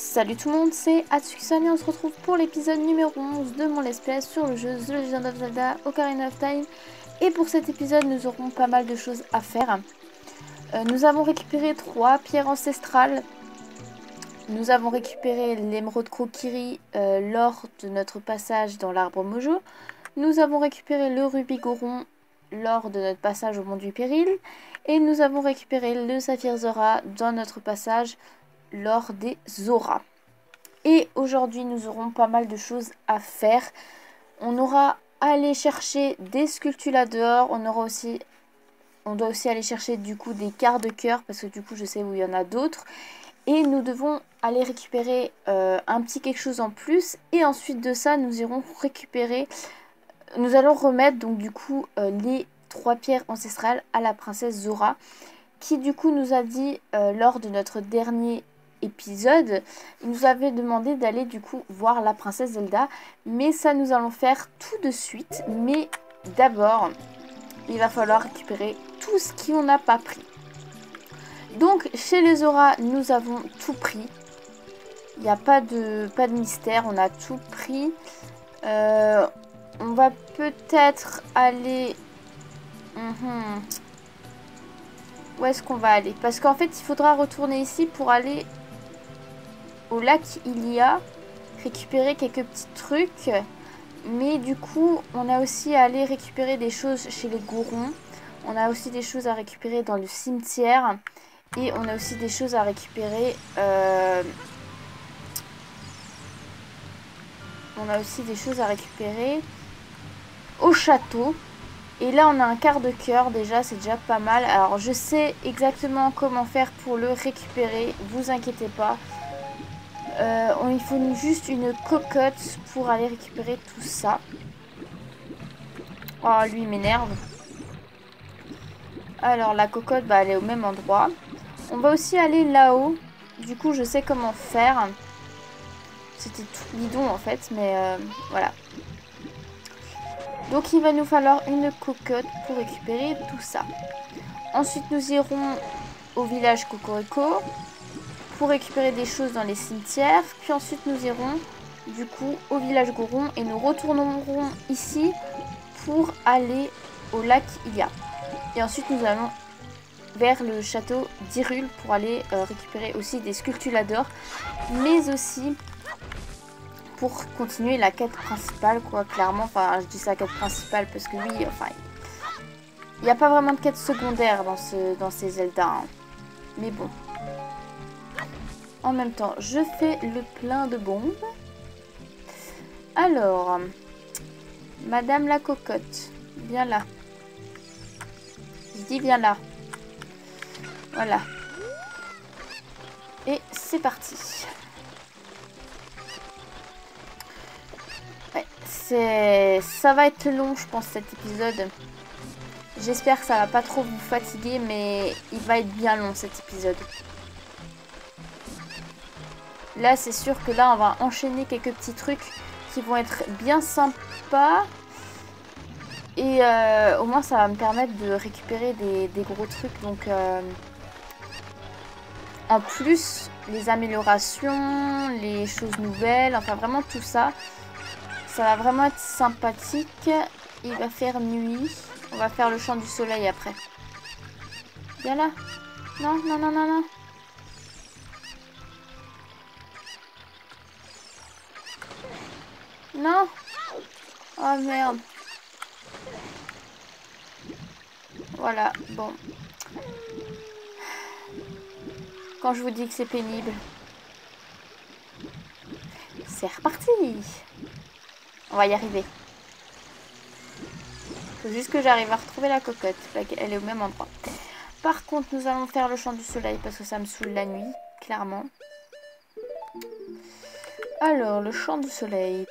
Salut tout le monde, c'est Atsuki-san et on se retrouve pour l'épisode numéro 11 de mon let's play sur le jeu The Legend of Zelda Ocarina of Time. Et pour cet épisode, nous aurons pas mal de choses à faire. Nous avons récupéré 3 pierres ancestrales. Nous avons récupéré l'émeraude Kokiri lors de notre passage dans l'arbre Mojo. Nous avons récupéré le rubis Goron lors de notre passage au mont du Péril. Et nous avons récupéré le saphir Zora dans notre passage lors des Zora. Et aujourd'hui nous aurons pas mal de choses à faire. On aura à aller chercher des sculptules là dehors. On doit aussi aller chercher du coup des quarts de cœur parce que du coup je sais où il y en a d'autres. Et nous devons aller récupérer un petit quelque chose en plus. Et ensuite de ça nous irons récupérer. Nous allons remettre donc du coup les 3 pierres ancestrales à la princesse Zora. Qui du coup nous a dit lors de notre dernier épisode, il nous avait demandé d'aller du coup voir la princesse Zelda, mais ça nous allons faire tout de suite. Mais d'abord il va falloir récupérer tout ce qu'on n'a pas pris. Donc chez les Zora nous avons tout pris, il n'y a pas de mystère, on a tout pris. On va peut-être aller où est-ce qu'on va aller? Parce qu'en fait il faudra retourner ici pour aller au lac Hylia, récupérer quelques petits trucs. Mais du coup, on a aussi à aller récupérer des choses chez les Gorons. On a aussi des choses à récupérer dans le cimetière. Et on a aussi des choses à récupérer... au château. Et là, on a un quart de cœur déjà, c'est déjà pas mal. Alors, je sais exactement comment faire pour le récupérer. Vous inquiétez pas. Il faut juste une cocotte pour aller récupérer tout ça. Oh, lui, il m'énerve. Alors, la cocotte, bah, elle est au même endroit. On va aussi aller là-haut. Du coup, je sais comment faire. C'était tout bidon, en fait, mais voilà. Donc, il va nous falloir une cocotte pour récupérer tout ça. Ensuite, nous irons au village Cocorico pour récupérer des choses dans les cimetières. Puis ensuite, nous irons, du coup, au village Goron. Et nous retournerons ici pour aller au lac Hylia. Et ensuite nous allons vers le château d'Hyrule pour aller récupérer aussi des sculptuladors. Mais aussi pour continuer la quête principale, quoi, clairement. Enfin, je dis ça quête principale parce que oui, enfin, il n'y a pas vraiment de quête secondaire dans ces Zelda. Hein. Mais bon. En même temps, je fais le plein de bombes. Alors... Madame la cocotte, viens là. Je dis viens là. Voilà. Et c'est parti. Ouais, ça va être long, je pense, cet épisode. J'espère que ça va pas trop vous fatiguer, mais il va être bien long, cet épisode. Là, c'est sûr que là, on va enchaîner quelques petits trucs qui vont être bien sympas. Et au moins ça va me permettre de récupérer des gros trucs. Donc en plus les améliorations, les choses nouvelles, enfin vraiment tout ça. Ça va vraiment être sympathique. Il va faire nuit. On va faire le chant du soleil après. Viens là. Non, non, non, non, non. Non. Oh merde. Voilà, bon. Quand je vous dis que c'est pénible. C'est reparti. On va y arriver. Faut juste que j'arrive à retrouver la cocotte. Elle est au même endroit. Par contre, nous allons faire le chant du soleil parce que ça me saoule la nuit, clairement. Alors, le chant du soleil.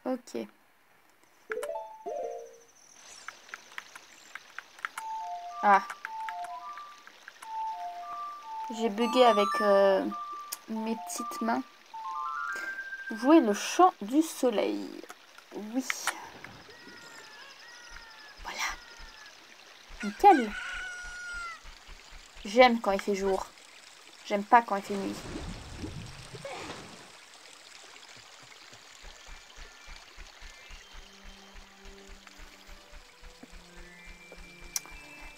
Ok. Ah. J'ai bugué avec mes petites mains. Jouer le chant du soleil. Oui. Voilà. Nickel. J'aime quand il fait jour. J'aime pas quand il fait nuit.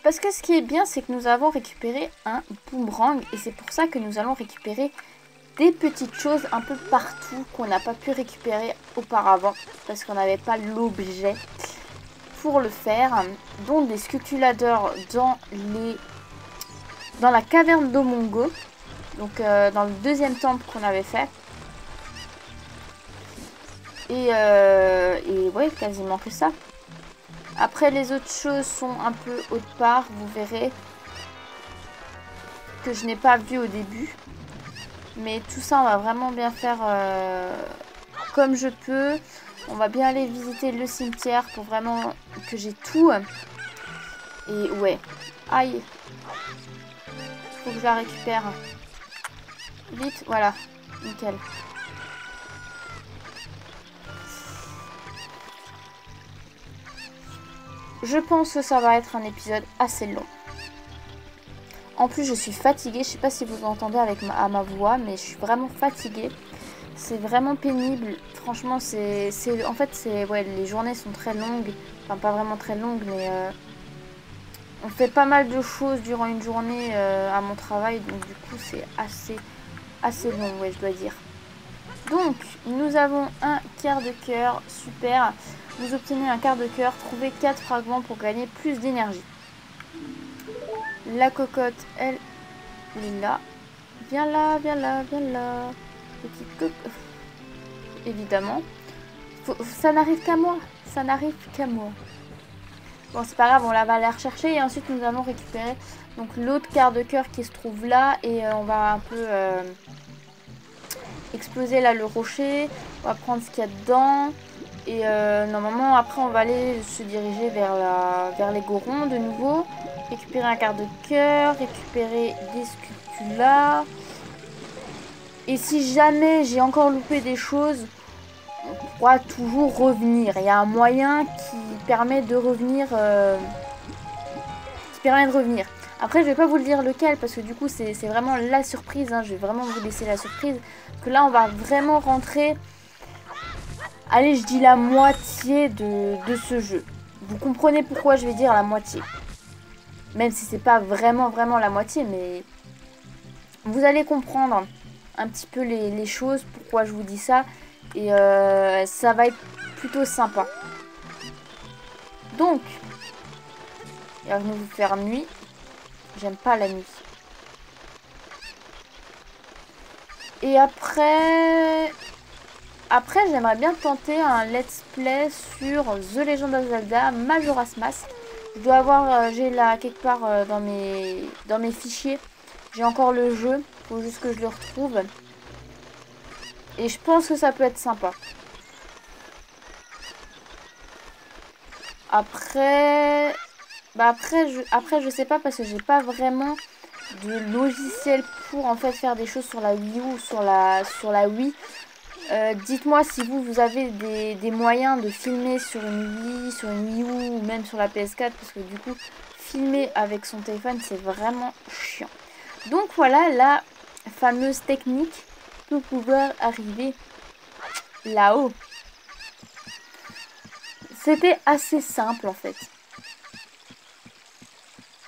Parce que ce qui est bien, c'est que nous avons récupéré un boomerang. Et c'est pour ça que nous allons récupérer des petites choses un peu partout qu'on n'a pas pu récupérer auparavant. Parce qu'on n'avait pas l'objet pour le faire. Dont des sculptulateurs dans la caverne d'Omongo. Donc dans le deuxième temple qu'on avait fait. Et ouais, quasiment que ça. Après, les autres choses sont un peu autre part. Vous verrez que je n'ai pas vu au début. Mais tout ça, on va vraiment bien faire comme je peux. On va bien aller visiter le cimetière pour vraiment que j'ai tout. Et ouais. Aïe. Il faut que je la récupère. Vite, voilà. Nickel. Je pense que ça va être un épisode assez long. En plus, je suis fatiguée. Je sais pas si vous entendez à ma voix, mais je suis vraiment fatiguée. C'est vraiment pénible. Franchement, en fait, ouais, les journées sont très longues. Enfin, pas vraiment très longues, mais on fait pas mal de choses durant une journée à mon travail. Donc, du coup, c'est assez long, ouais, je dois dire. Donc, nous avons un quart de cœur. Super. Vous obtenez un quart de cœur. Trouvez 4 fragments pour gagner plus d'énergie. La cocotte, elle est là. Viens là, viens là, viens là. Petite cocotte. Évidemment. Ça n'arrive qu'à moi. Ça n'arrive qu'à moi. Bon, c'est pas grave, on va la rechercher. Et ensuite, nous allons récupérer donc l'autre quart de cœur qui se trouve là. Et on va un peu exploser là le rocher. On va prendre ce qu'il y a dedans. Et normalement, après, on va aller se diriger vers les gorons de nouveau. Récupérer un quart de cœur. Récupérer des sculptulas. Et si jamais j'ai encore loupé des choses, on pourra toujours revenir. Il y a un moyen qui permet de revenir. Après, je vais pas vous le dire lequel parce que du coup, c'est vraiment la surprise. Hein. Je vais vraiment vous laisser la surprise. Parce que là, on va vraiment rentrer. Allez, je dis la moitié de ce jeu. Vous comprenez pourquoi je vais dire la moitié. Même si c'est pas vraiment la moitié, mais vous allez comprendre un petit peu les choses, pourquoi je vous dis ça. Et ça va être plutôt sympa. Donc, il va venir vous faire nuit. J'aime pas la nuit. Et après, j'aimerais bien tenter un let's play sur The Legend of Zelda Majora's Mask. Je dois avoir, j'ai là quelque part dans mes fichiers. J'ai encore le jeu. Faut juste que je le retrouve. Et je pense que ça peut être sympa. Après, je sais pas parce que j'ai pas vraiment de logiciel pour en fait faire des choses sur la Wii U ou sur la Wii. Dites-moi si vous avez des moyens de filmer sur une Wii U ou même sur la PS4 parce que du coup filmer avec son téléphone c'est vraiment chiant. Donc voilà la fameuse technique pour pouvoir arriver là-haut. C'était assez simple en fait.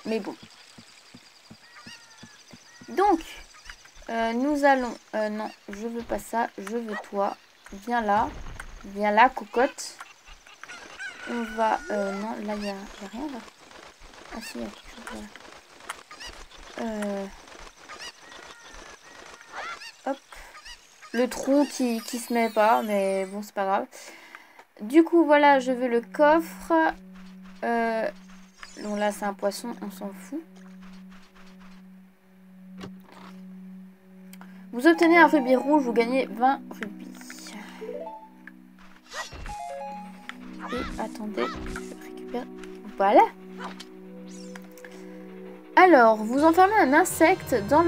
Mais bon. Donc, nous allons... non, je veux pas ça. Je veux toi. Viens là. Viens là, cocotte. On va... non, là, il n'y a rien là. Ah si, il y a quelque chose là. Hop. Le trou qui se met pas. Mais bon, c'est pas grave. Du coup, voilà, je veux le coffre. Bon, là, c'est un poisson. On s'en fout. Vous obtenez un rubis rouge, vous gagnez 20 rubis. Et attendez, je récupère. Voilà. Alors, vous enfermez un insecte dans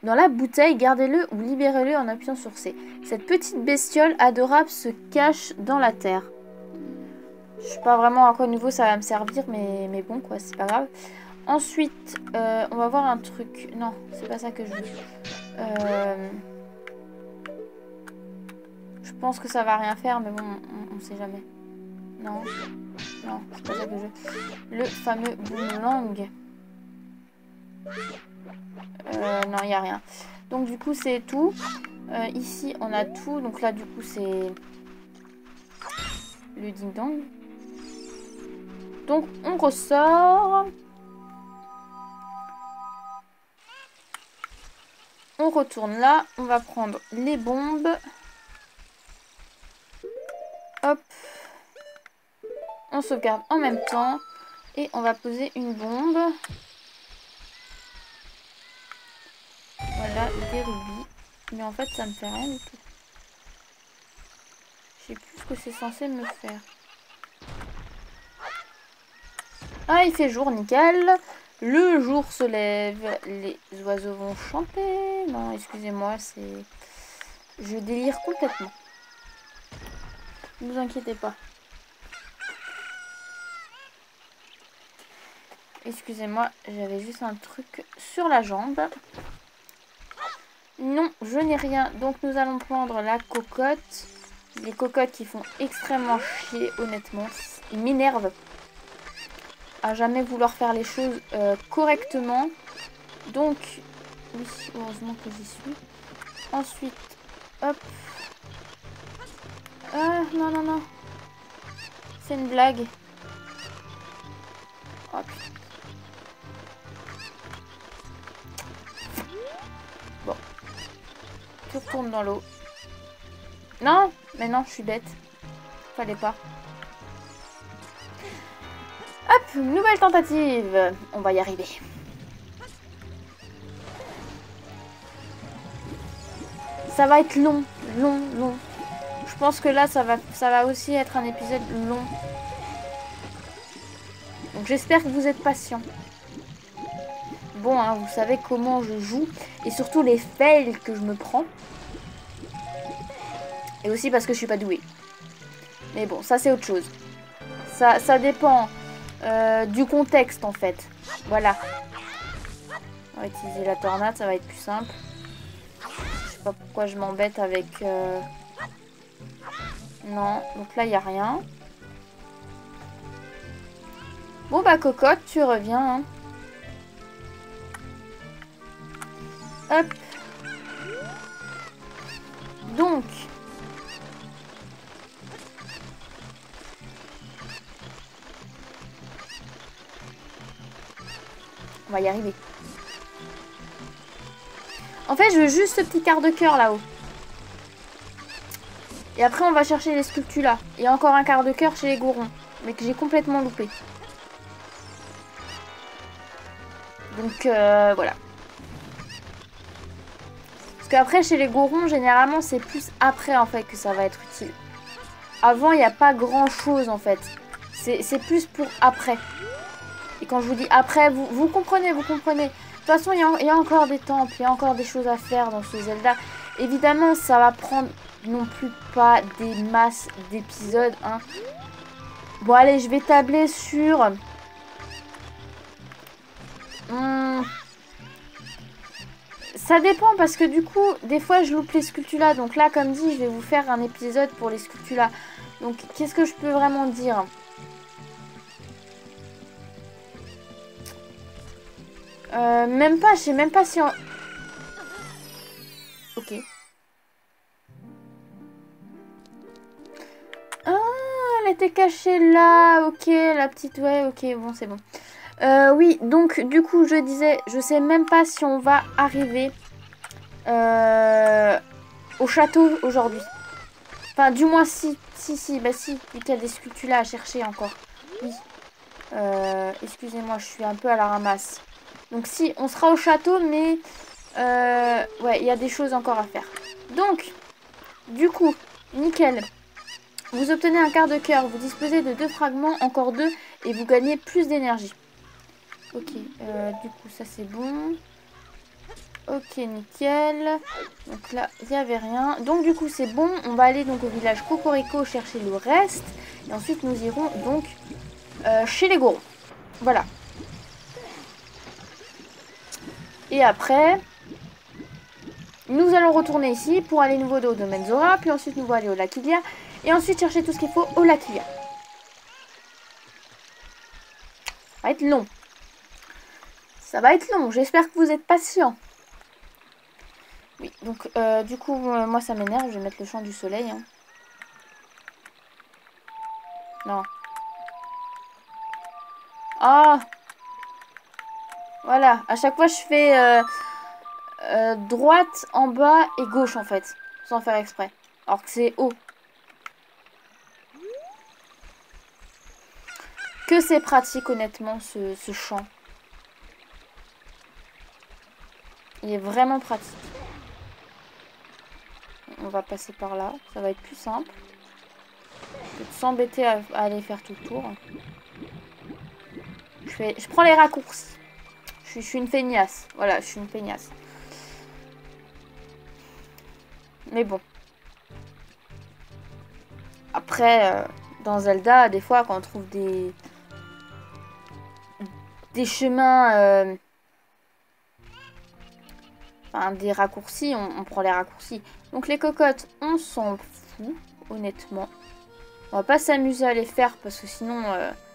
la bouteille, gardez-le ou libérez-le en appuyant sur C. Cette petite bestiole adorable se cache dans la terre. Je sais pas vraiment à quoi niveau ça va me servir, mais bon, quoi, c'est pas grave. Ensuite, on va voir un truc. Non, c'est pas ça que je veux. Je pense que ça va rien faire, mais bon, on sait jamais. Non, non, c'est pas ça que je veux. Le fameux boomerang. Non, il n'y a rien. Donc du coup, c'est tout. Ici, on a tout. Donc là, du coup, c'est le ding-dong. Donc, on ressort. On retourne là. On va prendre les bombes. Hop. On sauvegarde en même temps. Et on va poser une bombe. Voilà, des rubis. Mais en fait, ça me fait rien du tout. Je sais plus ce que c'est censé me faire. Ah, il fait jour, nickel. Le jour se lève. Les oiseaux vont chanter. Non, excusez-moi, c'est... Je délire complètement. Ne vous inquiétez pas. Excusez-moi, j'avais juste un truc sur la jambe. Non, je n'ai rien. Donc nous allons prendre la cocotte. Les cocottes qui font extrêmement chier, honnêtement. Ils m'énervent à jamais vouloir faire les choses correctement. Donc, oui, heureusement que j'y suis. Ensuite, hop. Ah, non, non, non. C'est une blague. Oh, putain. Bon. Tu retournes dans l'eau. Non, mais non, je suis bête. Fallait pas. Hop, nouvelle tentative. On va y arriver. Ça va être long, long. Je pense que là, ça va aussi être un épisode long. Donc j'espère que vous êtes patients. Bon, hein, vous savez comment je joue. Et surtout les fails que je me prends. Et aussi parce que je suis pas douée. Mais bon, ça c'est autre chose. Ça dépend du contexte en fait. Voilà. On va utiliser la tornade, ça va être plus simple. Je sais pas pourquoi je m'embête avec... Non, donc là il n'y a rien. Bon bah cocotte, tu reviens. Hein. Hop. Donc... On va y arriver. En fait, je veux juste ce petit quart de cœur là-haut. Et après, on va chercher les sculptures là. Et encore un quart de cœur chez les gourons. Mais que j'ai complètement loupé. Donc, voilà. Parce qu'après, chez les gourons, généralement, c'est plus après, en fait, que ça va être utile. Avant, il n'y a pas grand-chose, en fait. C'est plus pour après. Et quand je vous dis après, vous comprenez, vous comprenez. De toute façon, il y a encore des temples, il y a encore des choses à faire dans ce Zelda. Évidemment, ça va prendre non plus pas des masses d'épisodes. Hein. Bon, allez, je vais tabler sur... Ça dépend parce que du coup, des fois, je loupe les sculptures là. Donc là, comme dit, je vais vous faire un épisode pour les sculptures là. Donc, qu'est-ce que je peux vraiment dire ? Même pas, je sais même pas si on... Ok. Ah, elle était cachée là, ok, la petite, ouais, ok, bon, c'est bon. Oui, donc, du coup, je disais, je sais même pas si on va arriver au château aujourd'hui. Enfin, du moins, si, bah si, vu qu'il y a des sculptures là à chercher encore. Oui. Excusez-moi, je suis un peu à la ramasse. Donc si, on sera au château, mais ouais, il y a des choses encore à faire. Donc, du coup, nickel. Vous obtenez un quart de cœur, vous disposez de 2 fragments, encore 2, et vous gagnez plus d'énergie. Ok, du coup, ça c'est bon. Ok, nickel. Donc là, il n'y avait rien. Donc du coup, c'est bon. On va aller donc au village Cocorico chercher le reste. Et ensuite, nous irons donc chez les gourons. Voilà. Et après, nous allons retourner ici pour aller nouveau au domaine Zora. Puis ensuite, nous allons aller au lac Ilia. Et ensuite, chercher tout ce qu'il faut au lac Ilia. Ça va être long. Ça va être long. J'espère que vous êtes patients. Oui, donc du coup, moi ça m'énerve. Je vais mettre le chant du soleil. Hein. Non. Ah! Voilà. À chaque fois, je fais droite, en bas et gauche en fait. Sans faire exprès. Alors que c'est haut. Que c'est pratique honnêtement ce chant. Il est vraiment pratique. On va passer par là. Ça va être plus simple. Que de s'embêter à aller faire tout le tour. Je prends les raccourcis. Je suis une feignasse. Voilà, je suis une feignasse. Mais bon. Après, dans Zelda, des fois, quand on trouve des chemins... Enfin, des raccourcis, on prend les raccourcis. Donc les cocottes, on s'en fout, honnêtement. On va pas s'amuser à les faire parce que sinon,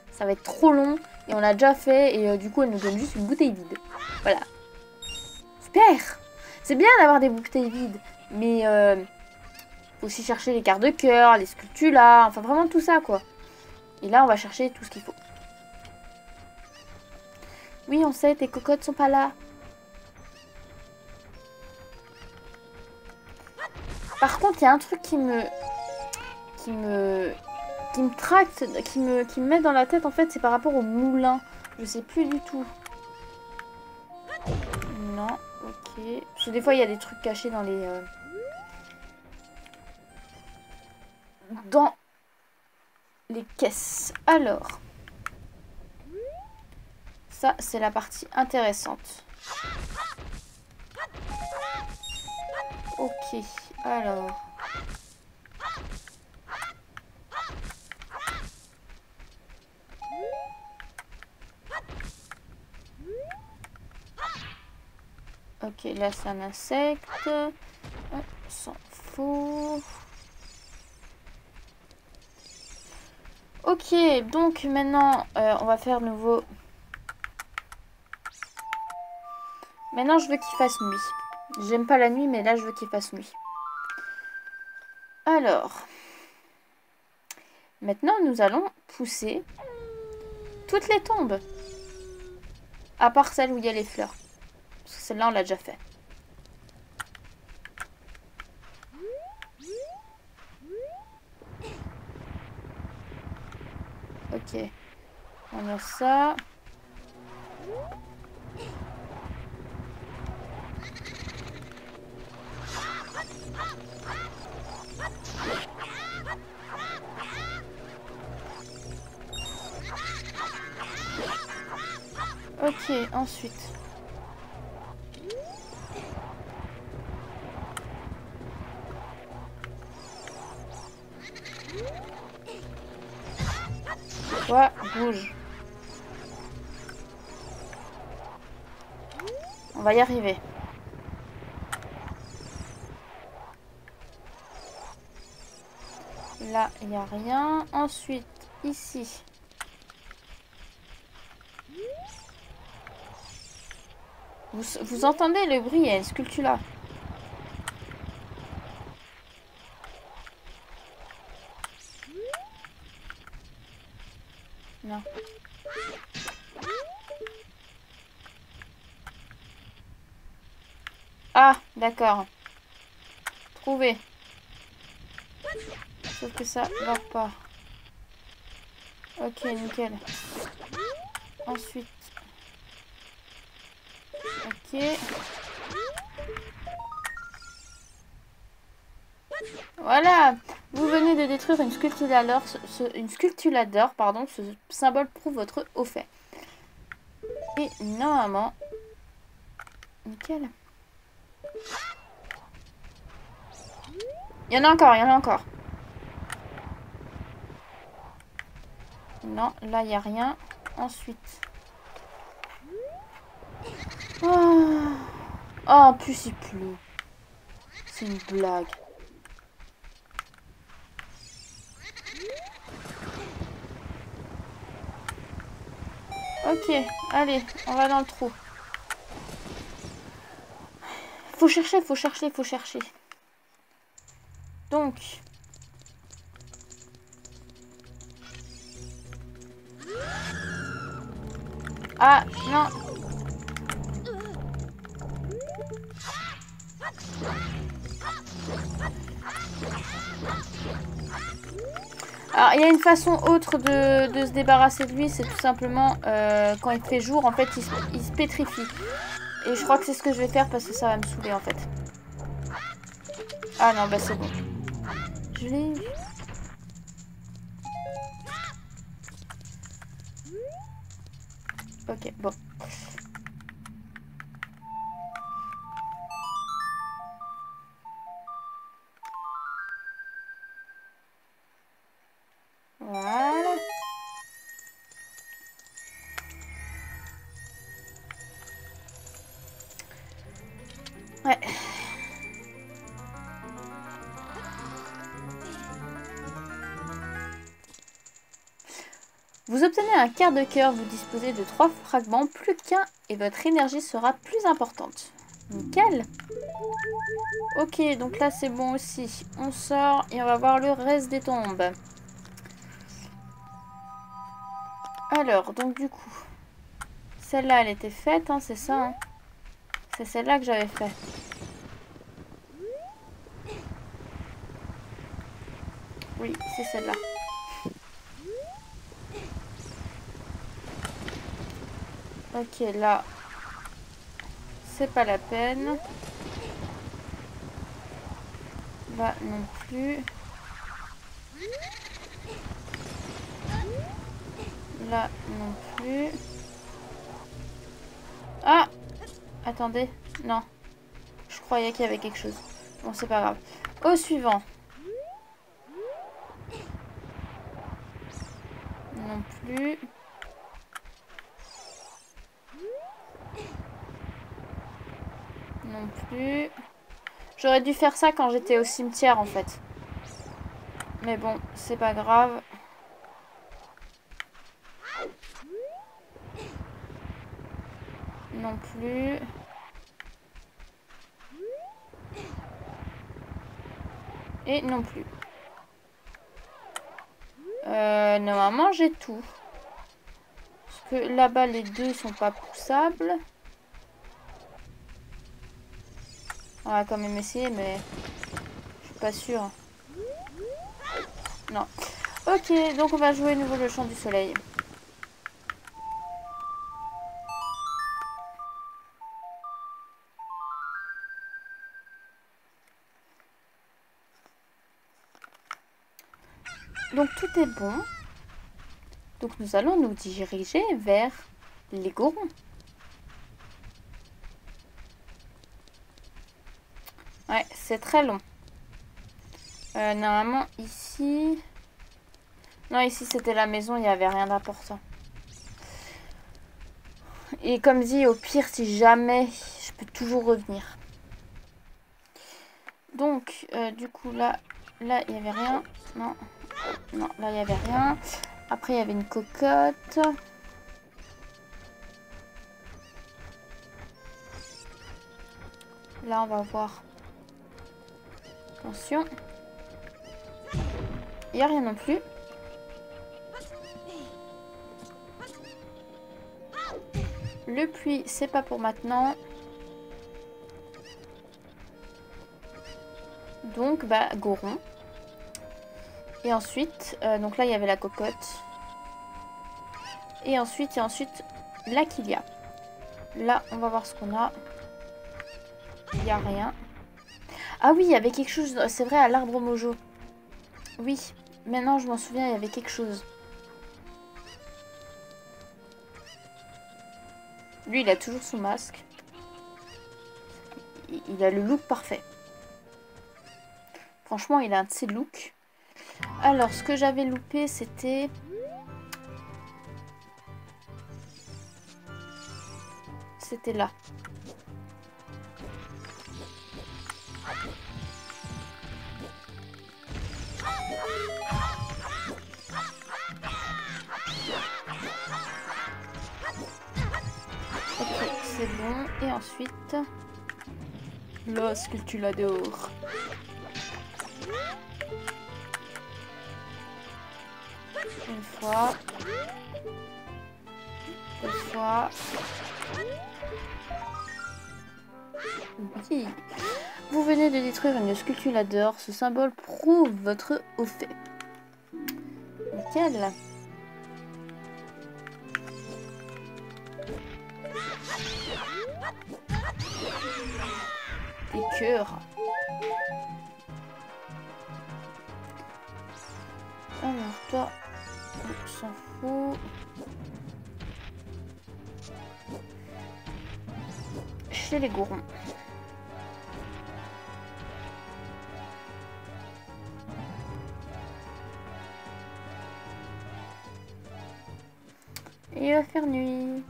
ça va être trop long. Et on l'a déjà fait et du coup, elle nous donne juste une bouteille vide. Voilà. Super! C'est bien d'avoir des bouteilles vides. Mais faut aussi chercher les quarts de cœur, les sculptulas, enfin vraiment tout ça, quoi. Et là, on va chercher tout ce qu'il faut. Oui, on sait, tes cocottes sont pas là. Par contre, il y a un truc qui me tracte, qui me met dans la tête, en fait, c'est par rapport au moulin. Je sais plus du tout. Non, ok. Parce que des fois, il y a des trucs cachés dans les... dans les caisses. Alors. Ça, c'est la partie intéressante. Ok, alors... Ok, là c'est un insecte. On s'en fout. Ok, donc maintenant on va faire nouveau. Maintenant je veux qu'il fasse nuit. J'aime pas la nuit, mais là je veux qu'il fasse nuit. Alors. Maintenant nous allons pousser toutes les tombes. À part celle où il y a les fleurs. Parce que celle-là on l'a déjà fait. Ok. On a ça. Ok, ensuite. Toi, bouge. On va y arriver. Là, il n'y a rien. Ensuite, ici. Vous entendez le bruit? Il y a une sculpture là. Non. Ah, d'accord. Trouvé. Sauf que ça va pas. Ok, nickel. Ensuite. Ok. Voilà. Vous venez de détruire une sculptulador. Une sculptulador, pardon. Ce symbole prouve votre haut fait. Et normalement... Nickel. Il y en a encore, il y en a encore. Non, là, il n'y a rien. Ensuite. Oh, Oh, en plus il pleut. C'est une blague. Ok, allez, on va dans le trou. Faut chercher, faut chercher, faut chercher. Donc... Ah, non. Alors, il y a une façon autre de se débarrasser de lui, c'est tout simplement quand il fait jour, en fait, il se pétrifie. Et je crois que c'est ce que je vais faire parce que ça va me saouler, en fait. Ah non, bah c'est bon. Je l'ai eu. Ok, bon. Voilà. Ouais. Vous obtenez un quart de cœur, vous disposez de 3 fragments, plus qu'un, et votre énergie sera plus importante. Nickel. Ok, donc là c'est bon aussi. On sort et on va voir le reste des tombes. Alors, donc du coup, celle-là elle était faite, hein, c'est ça, hein. C'est celle-là que j'avais fait. Oui, c'est celle-là. Ok, là, c'est pas la peine. Là non plus. Là non plus. Ah! Attendez. Non. Je croyais qu'il y avait quelque chose. Bon, c'est pas grave. Au suivant. Non plus. Non plus. J'aurais dû faire ça quand j'étais au cimetière en fait. Mais bon, c'est pas grave. Non plus. Et non plus. Normalement j'ai tout. Parce que là-bas les deux sont pas poussables. On va quand même essayer mais je suis pas sûre. Non. Ok, donc on va jouer à nouveau le chant du soleil. Donc tout est bon. Donc nous allons nous diriger vers les Gorons. Ouais, c'est très long. Normalement ici... Non, ici c'était la maison, il n'y avait rien d'important. Et comme dit, au pire, si jamais, je peux toujours revenir. Donc, du coup, là, il n'y avait rien. Non, non, là, il n'y avait rien. Après, il y avait une cocotte. Là, on va voir. Attention. Il n'y a rien non plus. Le puits, c'est pas pour maintenant. Donc, bah, Goron. Et ensuite, donc là, il y avait la cocotte. Et ensuite, l'Aquilia. Là, on va voir ce qu'on a. Il n'y a rien. Ah oui, il y avait quelque chose, c'est vrai, à l'arbre mojo. Oui, maintenant je m'en souviens, il y avait quelque chose. Lui, il a toujours son masque. Il a le look parfait. Franchement, il a un de ses looks. Alors, ce que j'avais loupé, c'était... C'était là. Et ensuite, lorsque tu l'adores. Une fois. Deux fois. Oui. Vous venez de détruire une sculptuladeur. Ce symbole prouve votre haut fait. Nickel. Des cœurs. Alors toi, on s'en fout. Chez les gourons. Et il va faire nuit.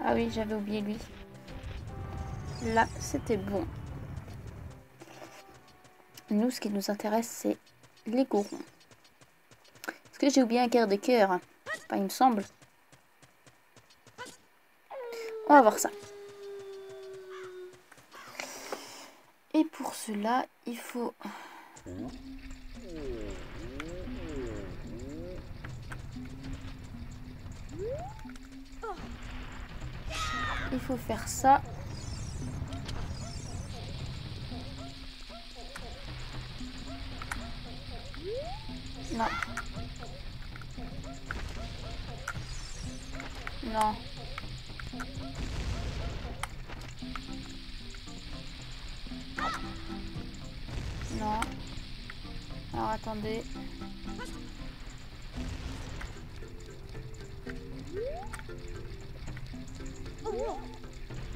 Ah oui, j'avais oublié lui. Là, c'était bon. Nous, ce qui nous intéresse, c'est les gorons. Est-ce que j'ai oublié un quart de cœur? Pas, il me semble. On va voir ça. Et pour cela, il faut... Il faut faire ça. Non. Non. Non. Alors attendez.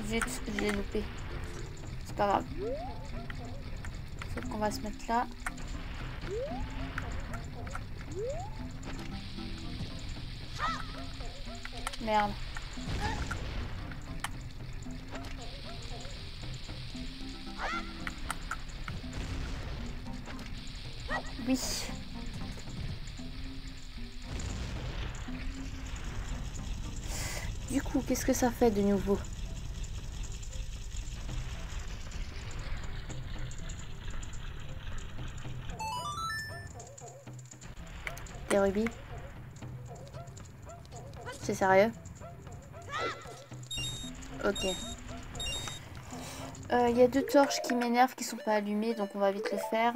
Zut, j'ai loupé. C'est pas grave. Sauf qu'on va se mettre là. Merde. Oui. Du coup, qu'est-ce que ça fait de nouveau? Des rubis? C'est sérieux? Ok. Il y a deux torches qui m'énervent qui sont pas allumées, donc on va vite le faire.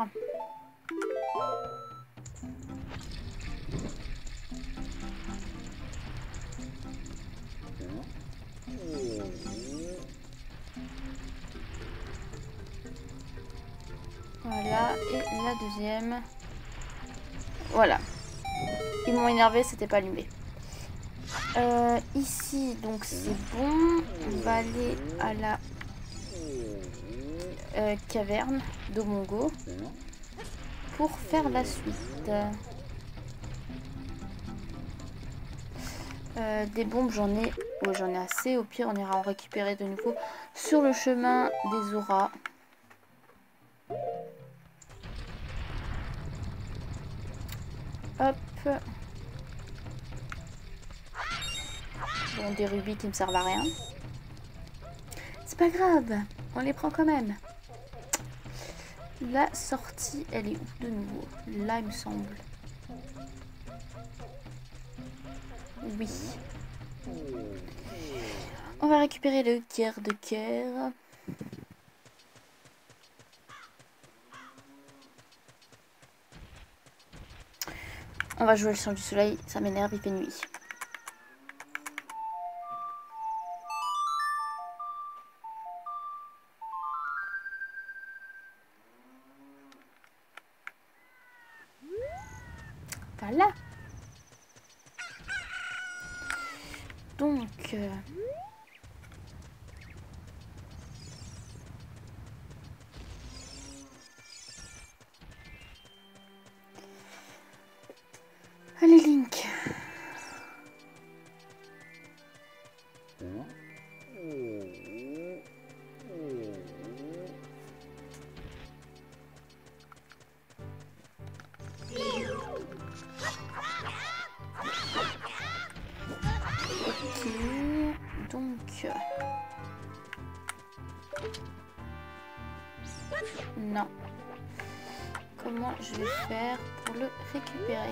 Voilà, et la deuxième. Voilà. Ils m'ont énervé, c'était pas allumé. Ici, donc c'est bon. On va aller à la caverne d'Omongo pour faire la suite. Des bombes, j'en ai assez. Au pire, on ira en récupérer de nouveau sur le chemin des auras. Hop. Bon, des rubis qui me servent à rien. C'est pas grave, on les prend quand même. La sortie, elle est où de nouveau? Là, il me semble. Oui. On va récupérer le quart de cœur. On va jouer le chant du soleil, ça m'énerve, il fait nuit. Voilà. Donc... Allez, Link. Donc... non. Comment je vais faire pour le récupérer?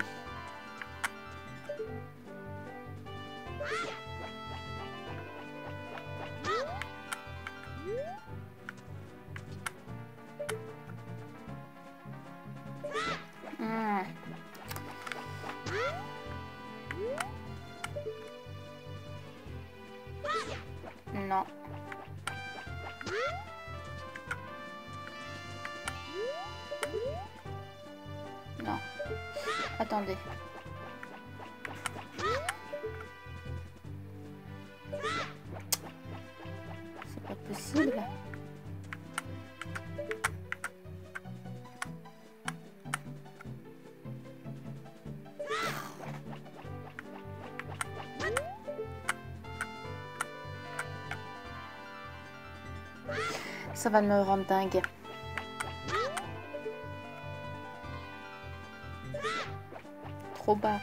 Non. Non. Attendez. C'est pas possible. Ça va me rendre dingue. Trop bas.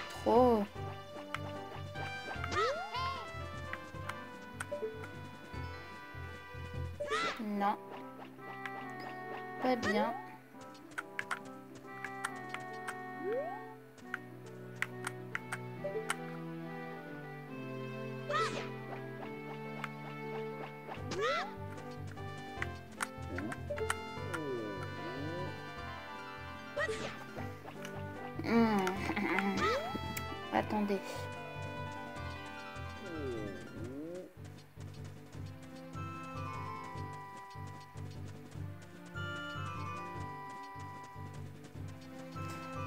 Trop. Non. Pas bien. Attendez.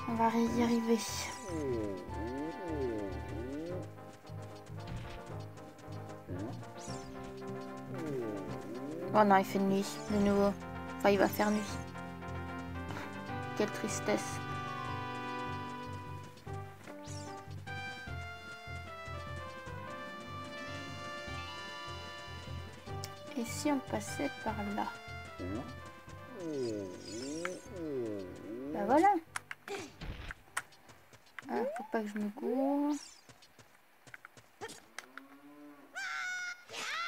On va y arriver. Oh non, il fait nuit de nouveau. Enfin, il va faire nuit. Quelle tristesse. Et si on passait par là? Bah voilà. Ah, faut pas que je me gourre.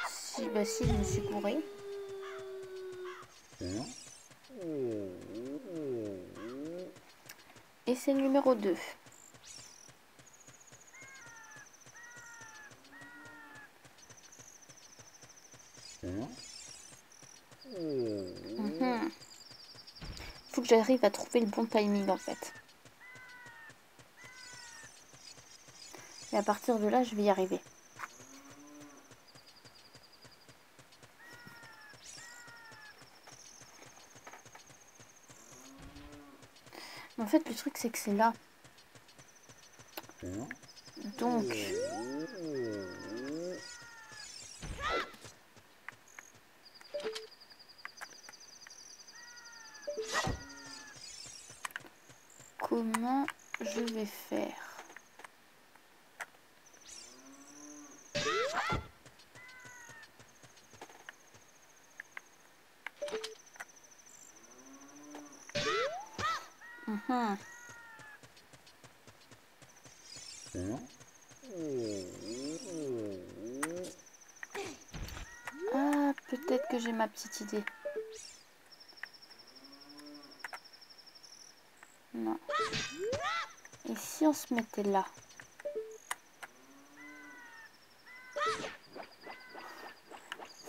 Si, bah si, je me suis gourée. Et c'est le numéro 2. Faut que j'arrive à trouver le bon timing en fait. Et à partir de là, je vais y arriver. En fait, le truc, c'est que c'est là. Donc... comment je vais faire? Ah, peut-être que j'ai ma petite idée. Non. Et si on se mettait là?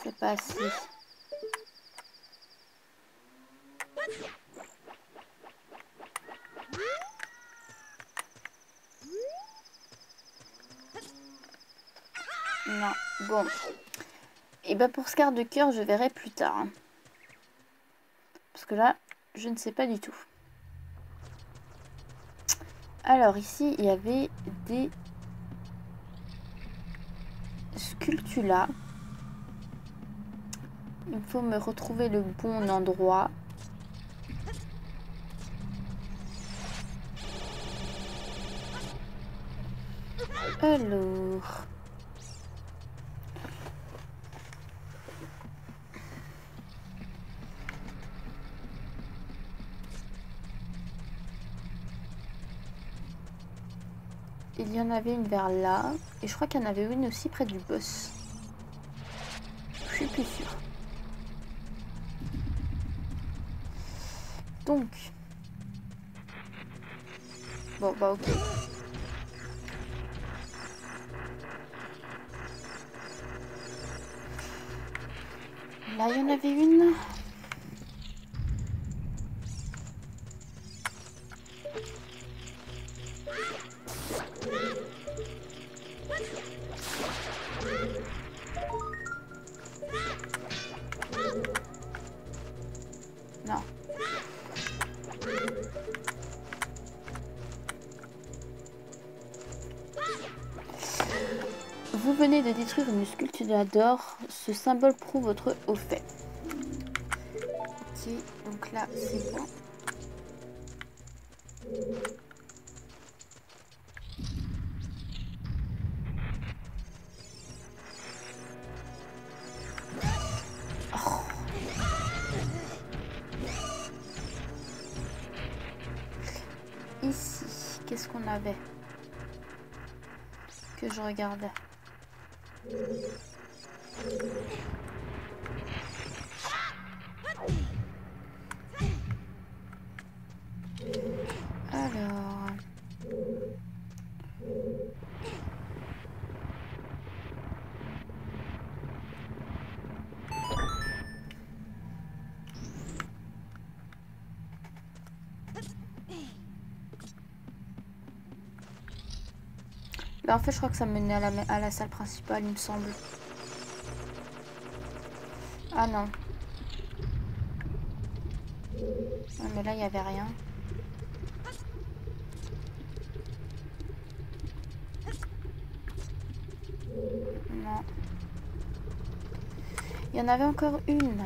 C'est pas assez. Non, bon. Et ben pour ce quart de cœur, je verrai plus tard. Hein. Parce que là, je ne sais pas du tout. Alors ici, il y avait des sculptulas. Il faut me retrouver le bon endroit. Alors... Il y en avait une vers là. Et je crois qu'il y en avait une aussi près du boss. Je suis plus sûre. Donc. Bon, bah ok. Là, il y en avait une. Non. Vous venez de détruire une sculpture d'or. Ce symbole prouve votre au fait. Ok, donc là, c'est bon. Ici, qu'est-ce qu'on avait que je regardais? Alors... Bah en fait je crois que ça menait à la salle principale il me semble. Ah non. Ah, mais là il n'y avait rien. Non. Il y en avait encore une.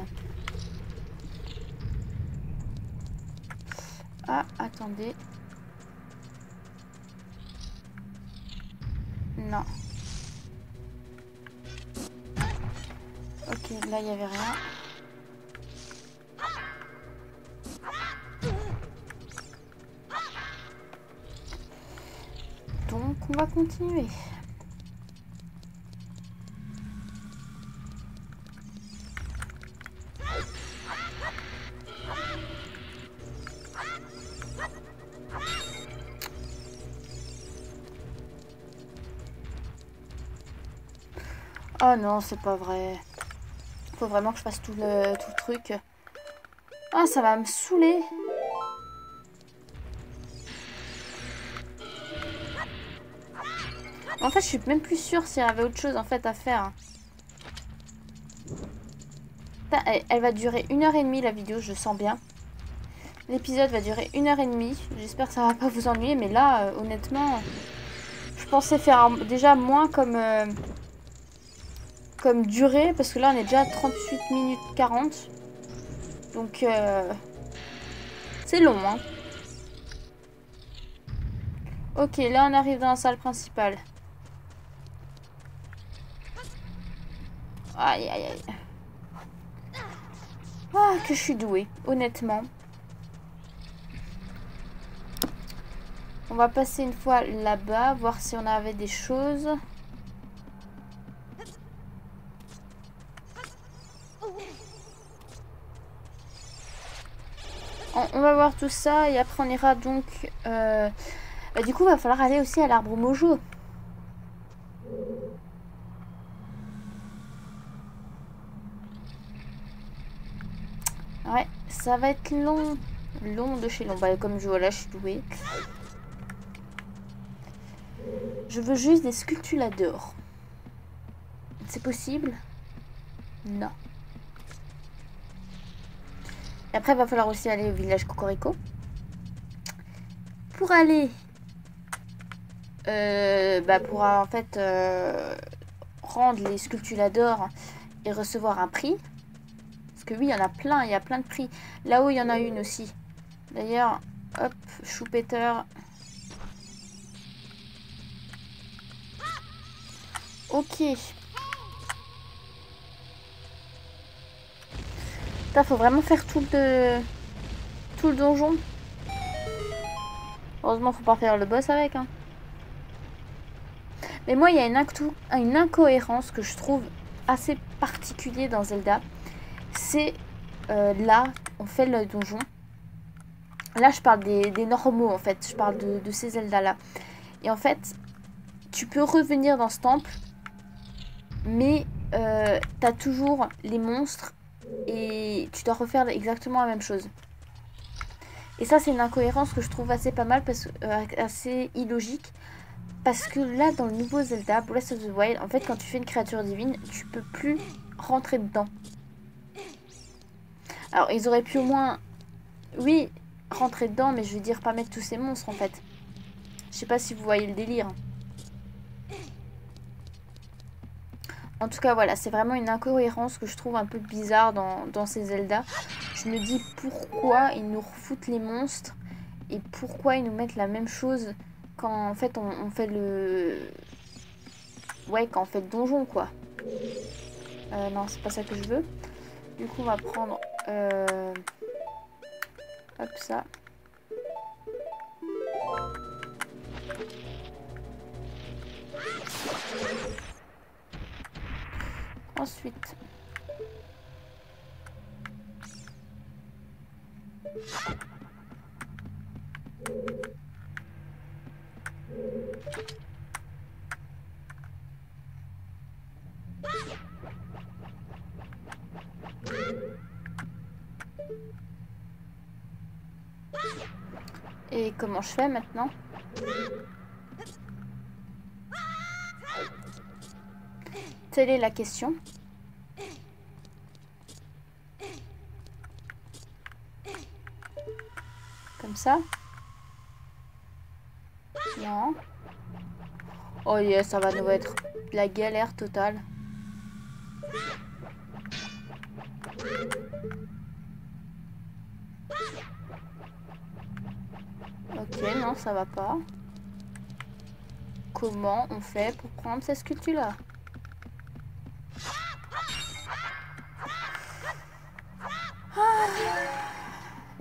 Ah, attendez. Non. Ok, là il n'y avait rien. Donc on va continuer. Oh non, c'est pas vrai. Faut vraiment que je fasse tout le truc. Ah, ça va me saouler. En fait, je suis même plus sûre s'il y avait autre chose en fait à faire. Elle va durer 1h30 la vidéo, je sens bien. L'épisode va durer 1h30. J'espère que ça va pas vous ennuyer, mais là, honnêtement, je pensais faire déjà moins comme durée, parce que là on est déjà à 38 minutes 40. Donc c'est long, hein. Ok, là on arrive dans la salle principale. Aïe aïe aïe. Ah, que je suis douée, honnêtement. On va passer une fois là-bas, voir si on avait des choses. On va voir tout ça et après on ira donc... Bah, du coup, il va falloir aller aussi à l'arbre mojo. Ouais, ça va être long. Long de chez long. Bah, comme je vois là, je suis douée. Je veux juste des sculptures d'or. C'est possible? Non. Et après, il va falloir aussi aller au village Cocorico. Pour aller... pour en fait rendre les sculptures d'or et recevoir un prix. Parce que oui, il y en a plein, il y a plein de prix. Là-haut, il y en a une aussi. D'ailleurs, hop, Choupeter. Ok. Putain, faut vraiment faire tout le donjon. Heureusement, faut pas faire le boss avec, hein. Mais moi, il y a une incohérence que je trouve assez particulière dans Zelda. C'est là, on fait le donjon. Là, je parle des normaux, en fait. Je parle de ces Zelda-là. Et en fait, tu peux revenir dans ce temple, mais t'as toujours les monstres et tu dois refaire exactement la même chose. Et ça, c'est une incohérence que je trouve assez pas mal, assez illogique. Parce que là, dans le nouveau Zelda, Breath of the Wild, en fait, quand tu fais une créature divine, tu peux plus rentrer dedans. Alors, ils auraient pu au moins, oui, rentrer dedans, mais je veux dire, pas mettre tous ces monstres, en fait. Je sais pas si vous voyez le délire. En tout cas, voilà, c'est vraiment une incohérence que je trouve un peu bizarre dans ces Zelda. Je me dis pourquoi ils nous refoutent les monstres et pourquoi ils nous mettent la même chose quand en fait on fait le... Ouais, quand on fait le donjon, quoi. Non, c'est pas ça que je veux. Du coup, on va prendre... Hop, ça. Ensuite... Et comment je fais maintenant? Telle est la question. Comme ça. Non. Oh yeah, ça va nous être la galère totale. Ok, non, ça va pas. Comment on fait pour prendre cette sculpture-là?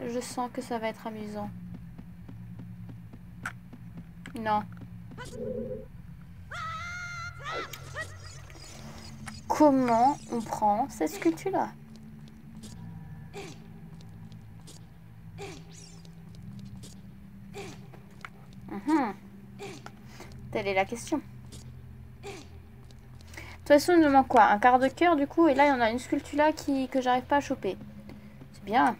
Je sens que ça va être amusant. Non. Comment on prend cette sculpture-là? Telle est la question. De toute façon, il me manque quoi? Un quart de cœur du coup, et là il y en a une sculpture là que j'arrive pas à choper. C'est bien.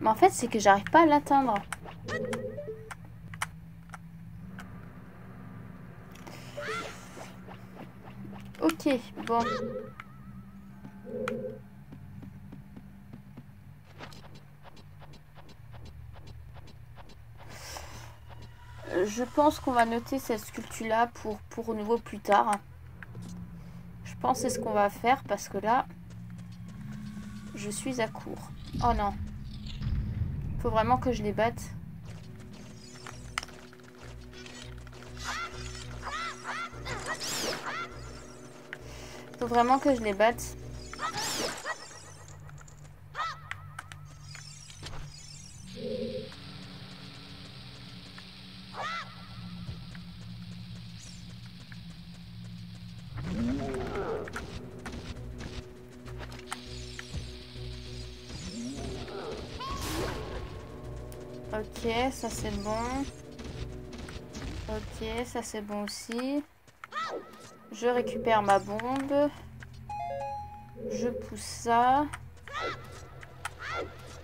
Mais en fait, c'est que j'arrive pas à l'atteindre. Ok, bon. Je pense qu'on va noter cette sculpture-là pour nouveau plus tard. Je pense que c'est ce qu'on va faire parce que là, je suis à court. Oh non. Faut vraiment que je les batte. Faut vraiment que je les batte. Ok, ça c'est bon. Ok, ça c'est bon aussi. Je récupère ma bombe. Je pousse ça.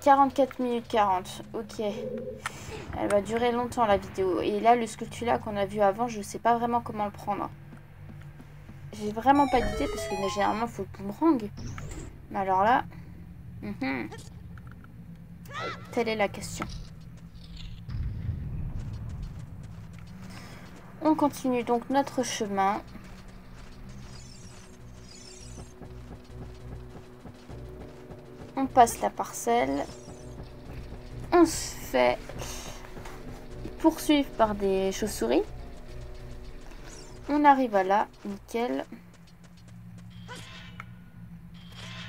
44 minutes 40. Ok. Elle va durer longtemps la vidéo. Et là, le sculpture là qu'on a vu avant, je sais pas vraiment comment le prendre. J'ai vraiment pas d'idée parce que généralement, il faut le boomerang. Mais alors là... Telle est la question. On continue donc notre chemin. On passe la parcelle. On se fait poursuivre par des chauves-souris. On arrive à là, nickel.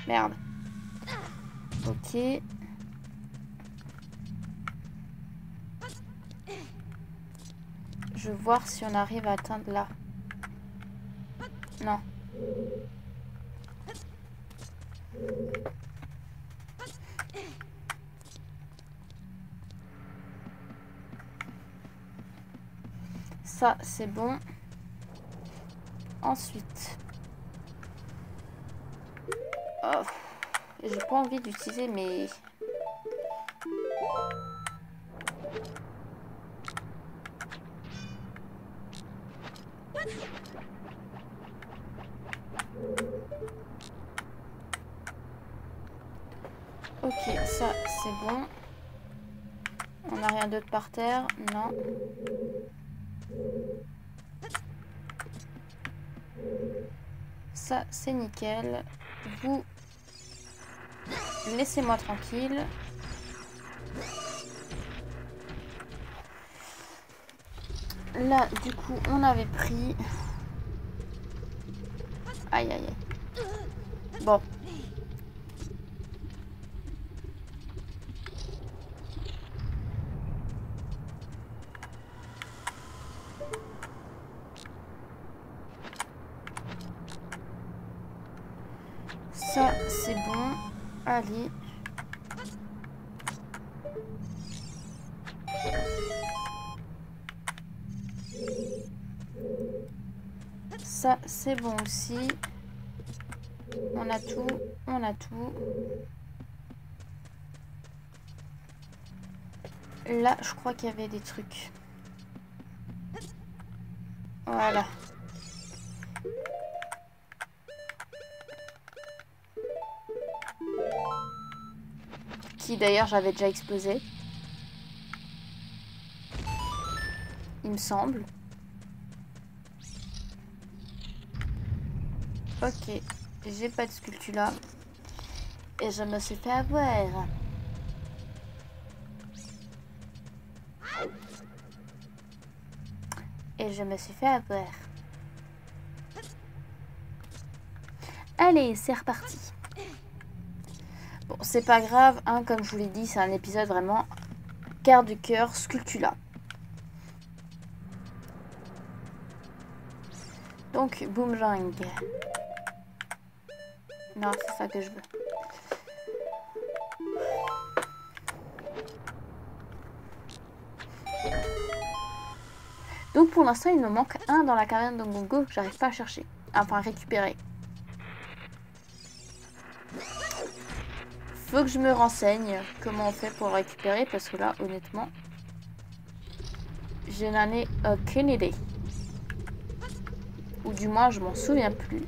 Merde. Ok. Je vais voir si on arrive à atteindre là. Non. Ça, c'est bon. Ensuite. Oh, j'ai pas envie d'utiliser mes... Ok, ça, c'est bon. On n'a rien d'autre par terre. Non. Ça, c'est nickel. Vous, laissez-moi tranquille. Là, du coup, on avait pris... Aïe, aïe, aïe. Bon. Ça, c'est bon. Allez. Ça, c'est bon aussi. On a tout. On a tout. Là, je crois qu'il y avait des trucs. Voilà. Qui d'ailleurs j'avais déjà explosé. Il me semble. Ok. J'ai pas de sculpture là. Et je me suis fait avoir. Et je me suis fait avoir. Allez, c'est reparti. Bon, c'est pas grave, hein, comme je vous l'ai dit, c'est un épisode vraiment cœur du cœur, Skulltula. Donc, boomerang. Non, c'est ça que je veux. Donc, pour l'instant, il me manque un dans la caverne de Gongo. J'arrive pas à chercher. Enfin, à récupérer. Faut que je me renseigne comment on fait pour le récupérer. Parce que là, honnêtement, je n'en ai aucune idée. Ou du moins, je m'en souviens plus.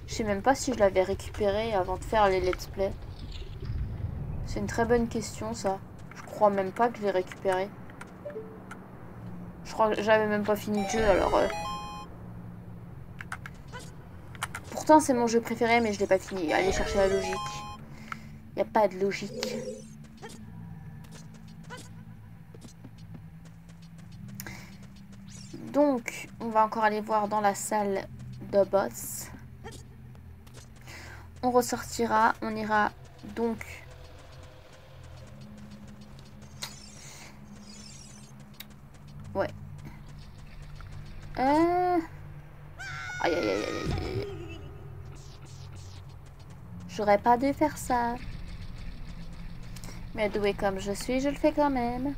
Je sais même pas si je l'avais récupéré avant de faire les let's play. C'est une très bonne question, ça. Je crois même pas que je l'ai récupéré. Je crois que j'avais même pas fini le jeu, alors... Pourtant, c'est mon jeu préféré, mais je l'ai pas fini. Allez chercher la logique. Y a pas de logique. Donc, on va encore aller voir dans la salle de boss. On ressortira. On ira donc... Ouais. Aïe, aïe, aïe, aïe, aïe. J'aurais pas dû faire ça. Mais doué comme je suis, je le fais quand même.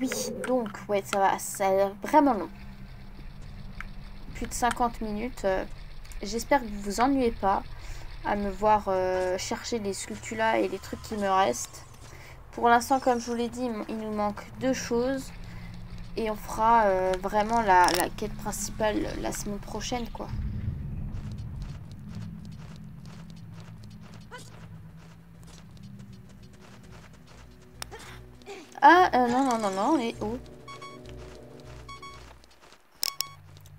Oui, donc, ouais, ça a l'air vraiment long. Plus de 50 minutes. J'espère que vous vous ennuyez pas à me voir chercher les sculptures là et les trucs qui me restent. Pour l'instant, comme je vous l'ai dit, il nous manque 2 choses. Et on fera vraiment la quête principale la semaine prochaine, quoi. Ah, non, et oh.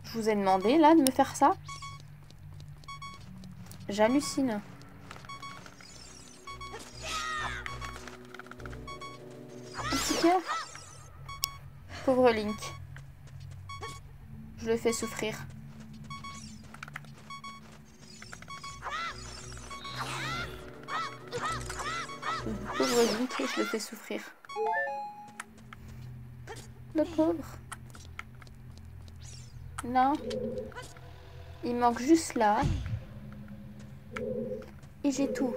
Je vous ai demandé, là, de me faire ça. J'hallucine. Un petit cœur. Pauvre Link. Je le fais souffrir. Le pauvre Link, je le fais souffrir. Le pauvre. Non. Il manque juste là. Et j'ai tout.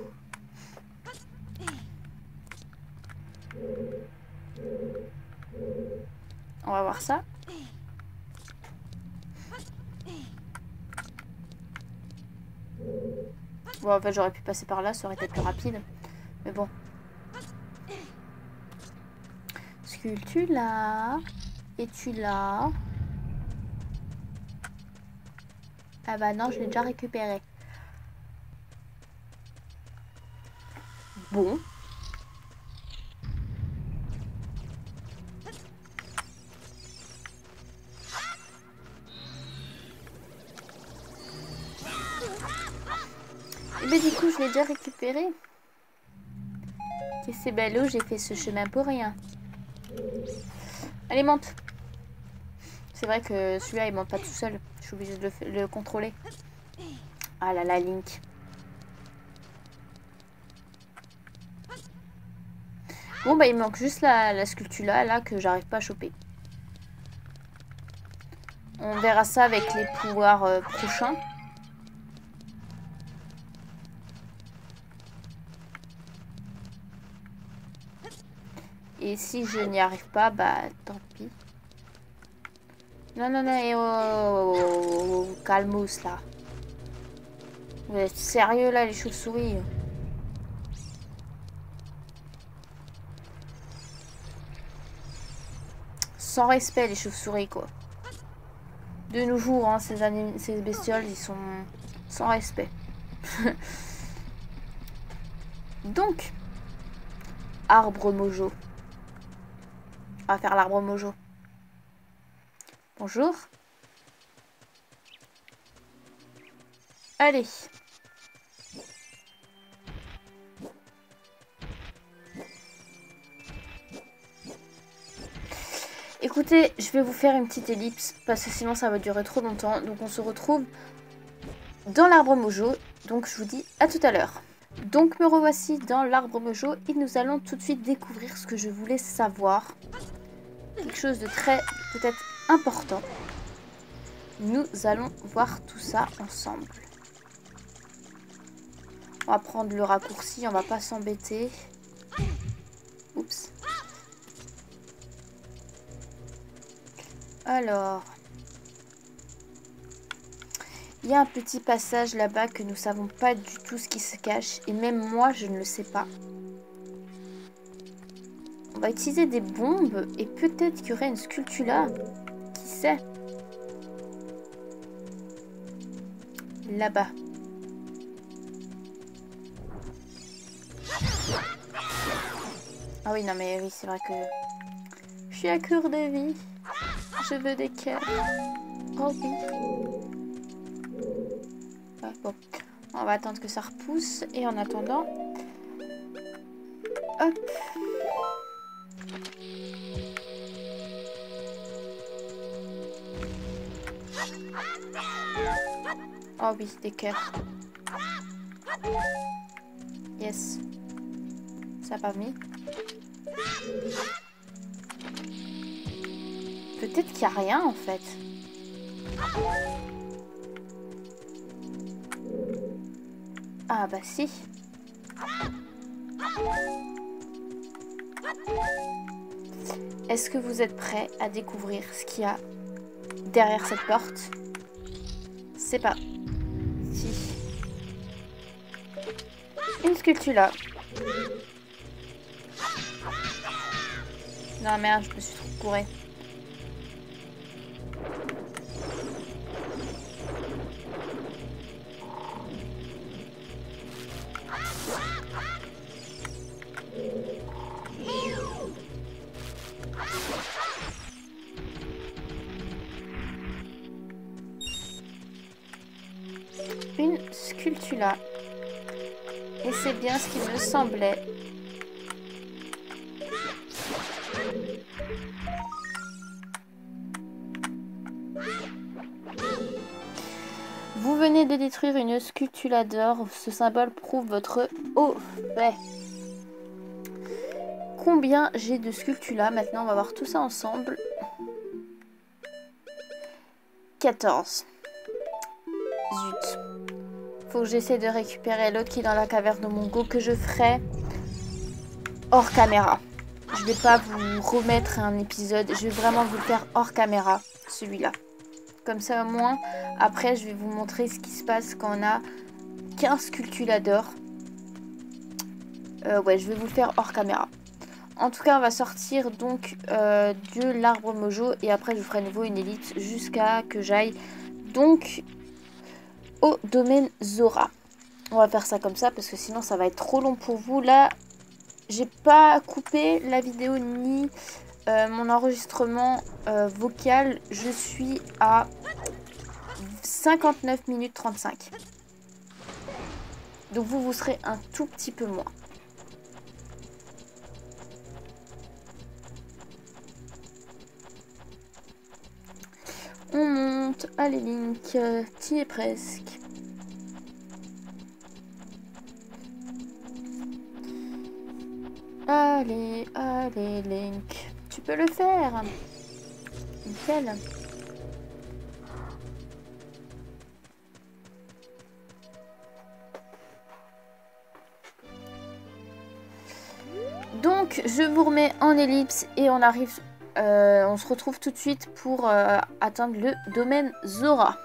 On va voir ça. Bon, en fait, j'aurais pu passer par là, ça aurait été plus rapide. Mais bon. Sculpture là. Et tu là. Ah bah non, je l'ai déjà récupéré. Bon. Et ben du coup, je l'ai déjà récupéré. Et c'est ballot, j'ai fait ce chemin pour rien. Allez, monte. C'est vrai que celui-là, il monte pas tout seul. Je suis obligée de le contrôler. Ah là là, Link. Bon, bah, il manque juste la sculpture là que j'arrive pas à choper. On verra ça avec les pouvoirs prochains. Et si je n'y arrive pas, bah tant pis. Non, non, non, et oh, calmos là. Vous êtes sérieux là, les chauves-souris? Sans respect, les chauves-souris, quoi. De nos jours, hein, ces bestioles, ils sont sans respect. Donc, arbre mojo. On va faire l'arbre mojo. Bonjour. Allez. Écoutez, je vais vous faire une petite ellipse parce que sinon ça va durer trop longtemps. Donc on se retrouve dans l'arbre mojo. Donc je vous dis à tout à l'heure. Donc me revoici dans l'arbre mojo et nous allons tout de suite découvrir ce que je voulais savoir. Quelque chose de très peut-être important. Nous allons voir tout ça ensemble. On va prendre le raccourci, on va pas s'embêter. Oups. Alors, il y a un petit passage là-bas que nous savons pas du tout ce qui se cache. Et même moi, je ne le sais pas. On va utiliser des bombes et peut-être qu'il y aurait une sculpture là. Qui sait? Là-bas. Ah oui, non mais oui, c'est vrai que je suis à court de vie. Je veux des cœurs. Oh oui. Ouais, bon. On va attendre que ça repousse. Et en attendant... Hop. Oh oui, des cœurs. Yes. Ça n'a pas mis. Peut-être qu'il n'y a rien en fait. Ah bah si. Est-ce que vous êtes prêts à découvrir ce qu'il y a derrière cette porte? C'est pas. Si. Une sculpture là. Non merde, je me suis trop courée. Une sculpture là. Et c'est bien ce qui me semblait. Vous venez de détruire une sculptulador. Ce symbole prouve votre haut fait. Combien j'ai de sculptula? Maintenant, on va voir tout ça ensemble. 14. Zut. Faut que j'essaie de récupérer l'autre qui est dans la caverne de Mongo, que je ferai hors caméra. Je vais pas vous remettre un épisode. Je vais vraiment vous le faire hors caméra, celui-là. Comme ça, au moins, après, je vais vous montrer ce qui se passe quand on a 15 sculptulador. Ouais, je vais vous le faire hors caméra. En tout cas, on va sortir donc de l'arbre mojo. Et après, je vous ferai à nouveau une ellipse jusqu'à que j'aille donc au domaine Zora. On va faire ça comme ça parce que sinon, ça va être trop long pour vous. Là, j'ai pas coupé la vidéo ni mon enregistrement vocal. Je suis à 59 minutes 35. Donc vous serez un tout petit peu moins. On monte. Allez Link, t'y es presque. Allez, allez Link. Tu peux le faire. Nickel. Donc je vous remets en ellipse et on arrive... on se retrouve tout de suite pour atteindre le domaine Zora.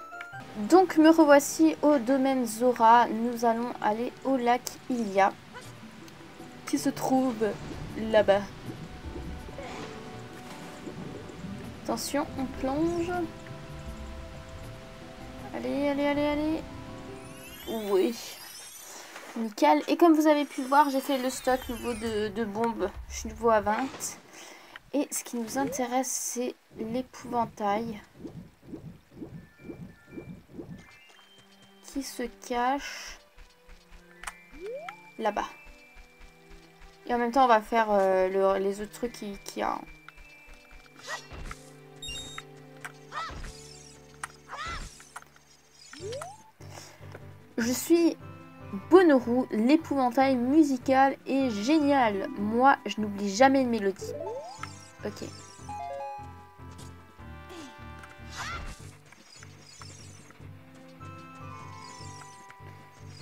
Donc me revoici au domaine Zora. Nous allons aller au lac Hylia qui se trouve là-bas. Attention, on plonge. Allez, allez, allez, allez. Oui. Nickel. Et comme vous avez pu le voir, j'ai fait le stock nouveau de bombes. Je suis nouveau à 20. Et ce qui nous intéresse, c'est l'épouvantail qui se cache là-bas. Et en même temps, on va faire les autres trucs qu'il y a. Je suis Bonoru, l'épouvantail musical est génial. Moi, je n'oublie jamais une mélodie. Ok.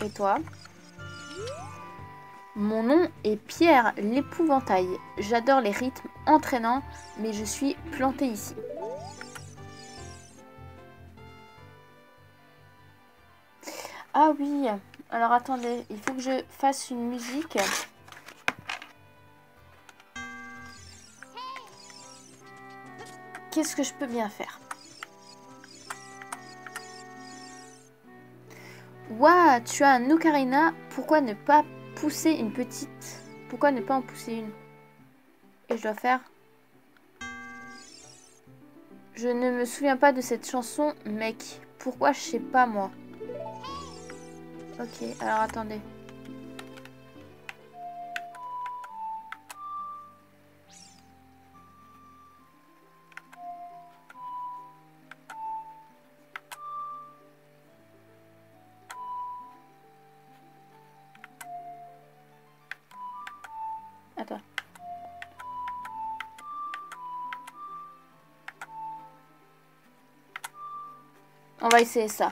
Et toi? Mon nom est Pierre, l'épouvantail. J'adore les rythmes entraînants, mais je suis plantée ici. Ah oui, alors attendez, il faut que je fasse une musique. Qu'est-ce que je peux bien faire? Ouah, tu as un ocarina, pourquoi ne pas pousser une petite? Pourquoi ne pas en pousser une? Et je dois faire... Je ne me souviens pas de cette chanson, mec. Pourquoi je sais pas moi? Ok, alors attendez. Attends. On va essayer ça.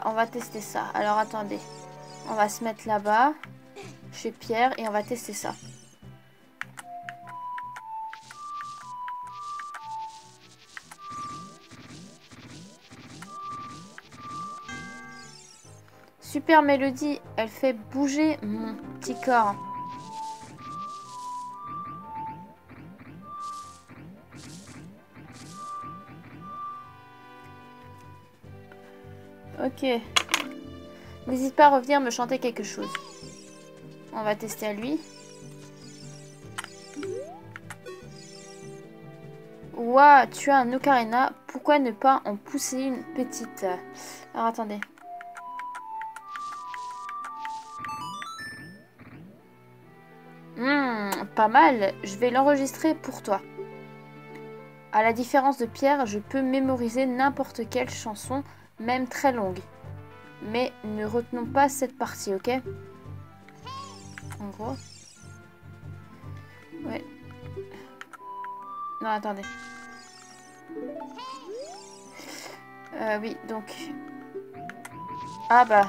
On va tester ça. Alors attendez. On va se mettre là-bas. Chez Pierre. Et on va tester ça. Super mélodie. Elle fait bouger mon petit corps. Ok. N'hésite pas à revenir me chanter quelque chose. On va tester à lui. Ouah, tu as un ocarina. Pourquoi ne pas en pousser une petite? Alors attendez. Pas mal. Je vais l'enregistrer pour toi. À la différence de Pierre, je peux mémoriser n'importe quelle chanson même très longue. Mais ne retenons pas cette partie, ok? En gros. Ouais. Non, attendez. Oui, donc... Ah bah...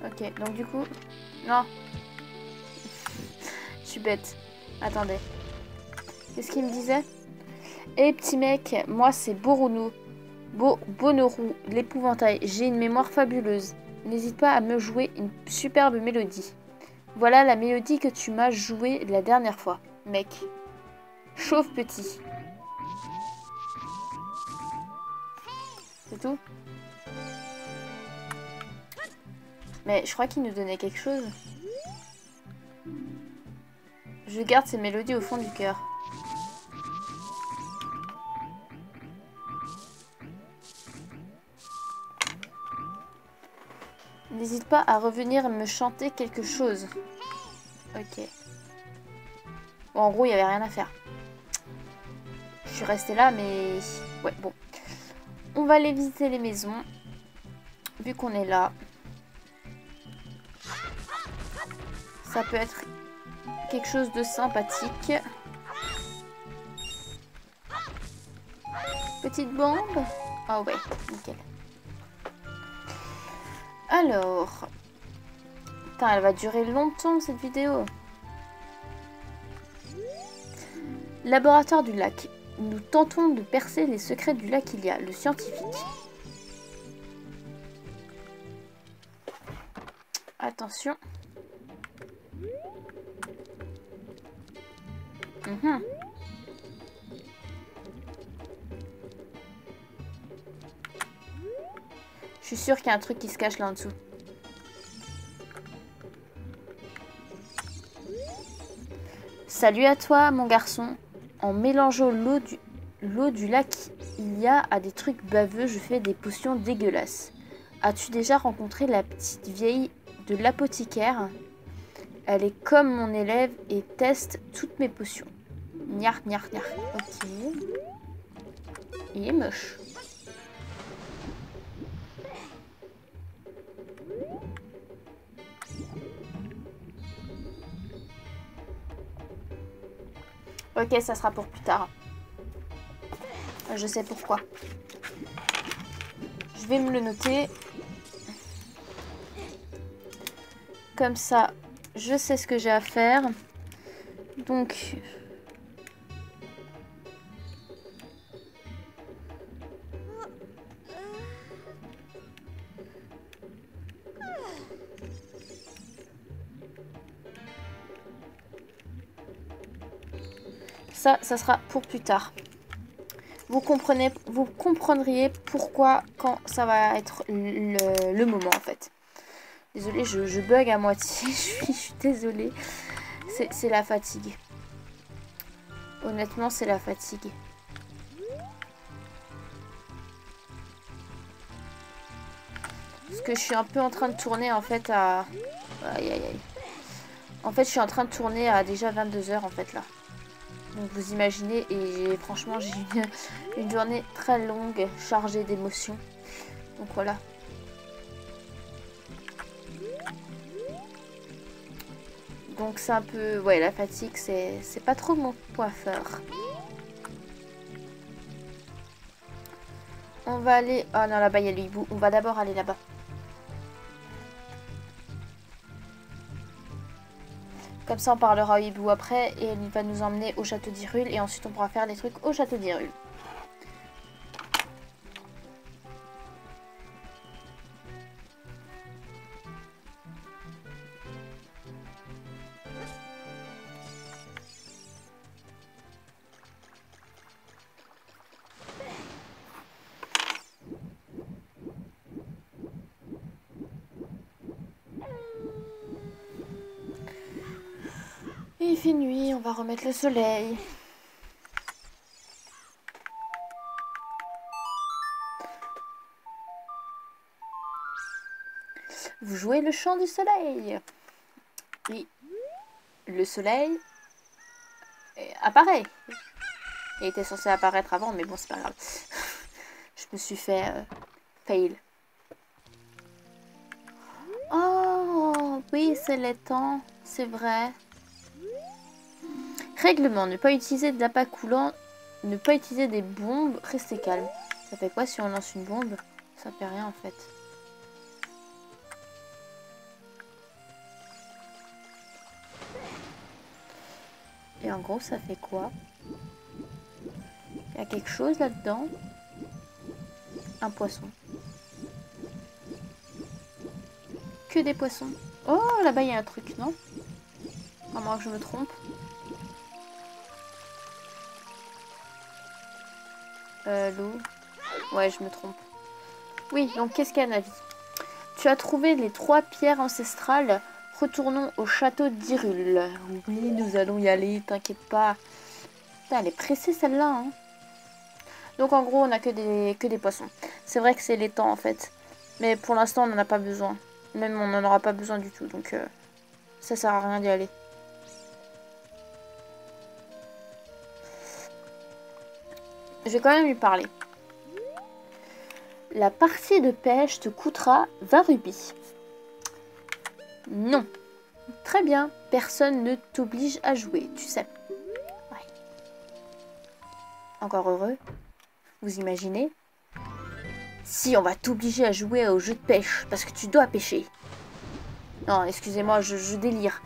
Ok, donc du coup... Non. Je suis bête. Attendez. Qu'est-ce qu'il me disait? Eh petit mec, moi c'est Borounou. Bonorou, l'épouvantail. J'ai une mémoire fabuleuse. N'hésite pas à me jouer une superbe mélodie. Voilà la mélodie que tu m'as jouée la dernière fois, mec. Chauve petit. C'est tout? Mais je crois qu'il nous donnait quelque chose. Je garde ces mélodies au fond du cœur. N'hésite pas à revenir me chanter quelque chose. Ok. Bon, en gros, il n'y avait rien à faire. Je suis restée là, mais... Ouais, bon. On va aller visiter les maisons. Vu qu'on est là. Ça peut être quelque chose de sympathique. Petite bombe. Ah ouais, nickel. Alors... Putain, elle va durer longtemps, cette vidéo. Laboratoire du lac. Nous tentons de percer les secrets du lac Ilia, le scientifique. Attention. Je suis sûre qu'il y a un truc qui se cache là en dessous. Salut à toi, mon garçon. En mélangeant l'eau du lac Ilia à des trucs baveux, je fais des potions dégueulasses. As-tu déjà rencontré la petite vieille de l'apothicaire? Elle est comme mon élève et teste toutes mes potions. Gnark, gnark, gnark. Ok. Il est moche. Ok, ça sera pour plus tard. Je sais pourquoi. Je vais me le noter. Comme ça, je sais ce que j'ai à faire. Donc... ça sera pour plus tard. Vous comprendriez pourquoi quand ça va être le moment en fait. Désolée, je bug à moitié, je suis désolée. C'est la fatigue. Honnêtement, c'est la fatigue. Parce que je suis un peu en train de tourner en fait à... Aïe aïe aïe. En fait, je suis en train de tourner à déjà 22 h en fait là. Donc vous imaginez, et franchement j'ai une journée très longue, chargée d'émotions. Donc voilà. Donc c'est un peu... Ouais, la fatigue, c'est pas trop mon point fort. On va aller... Oh non, là-bas il y a le hibou. On va d'abord aller là-bas. Comme ça on parlera au hibou après et il va nous emmener au château d'Hyrule et ensuite on pourra faire des trucs au château d'Hyrule. Il fait nuit, on va remettre le soleil. Vous jouez le chant du soleil. Et le soleil apparaît. Il était censé apparaître avant, mais bon, c'est pas grave. Je me suis fait fail. Oh, oui, c'est l'étang, c'est vrai. Règlement, ne pas utiliser d'appât coulant, ne pas utiliser des bombes, restez calme. Ça fait quoi si on lance une bombe? Ça fait rien en fait. Et en gros, ça fait quoi? Il y a quelque chose là-dedans. Un poisson. Que des poissons. Oh, là-bas, il y a un truc, non? À moins que je me trompe. L'eau. Ouais, je me trompe. Oui, donc qu'est-ce qu'il y a, Navi? Tu as trouvé les 3 pierres ancestrales. Retournons au château d'Hyrule. Oui, nous allons y aller, t'inquiète pas. Putain, elle est pressée celle-là, hein. Donc en gros, on a que des poissons. C'est vrai que c'est l'étang en fait. Mais pour l'instant, on n'en a pas besoin. Même on n'en aura pas besoin du tout. Donc ça sert à rien d'y aller. Je vais quand même lui parler. La partie de pêche te coûtera 20 rubis. Non. Très bien. Personne ne t'oblige à jouer, tu sais. Ouais. Encore heureux. Vous imaginez? Si, on va t'obliger à jouer au jeu de pêche, parce que tu dois pêcher. Non, excusez-moi, je délire.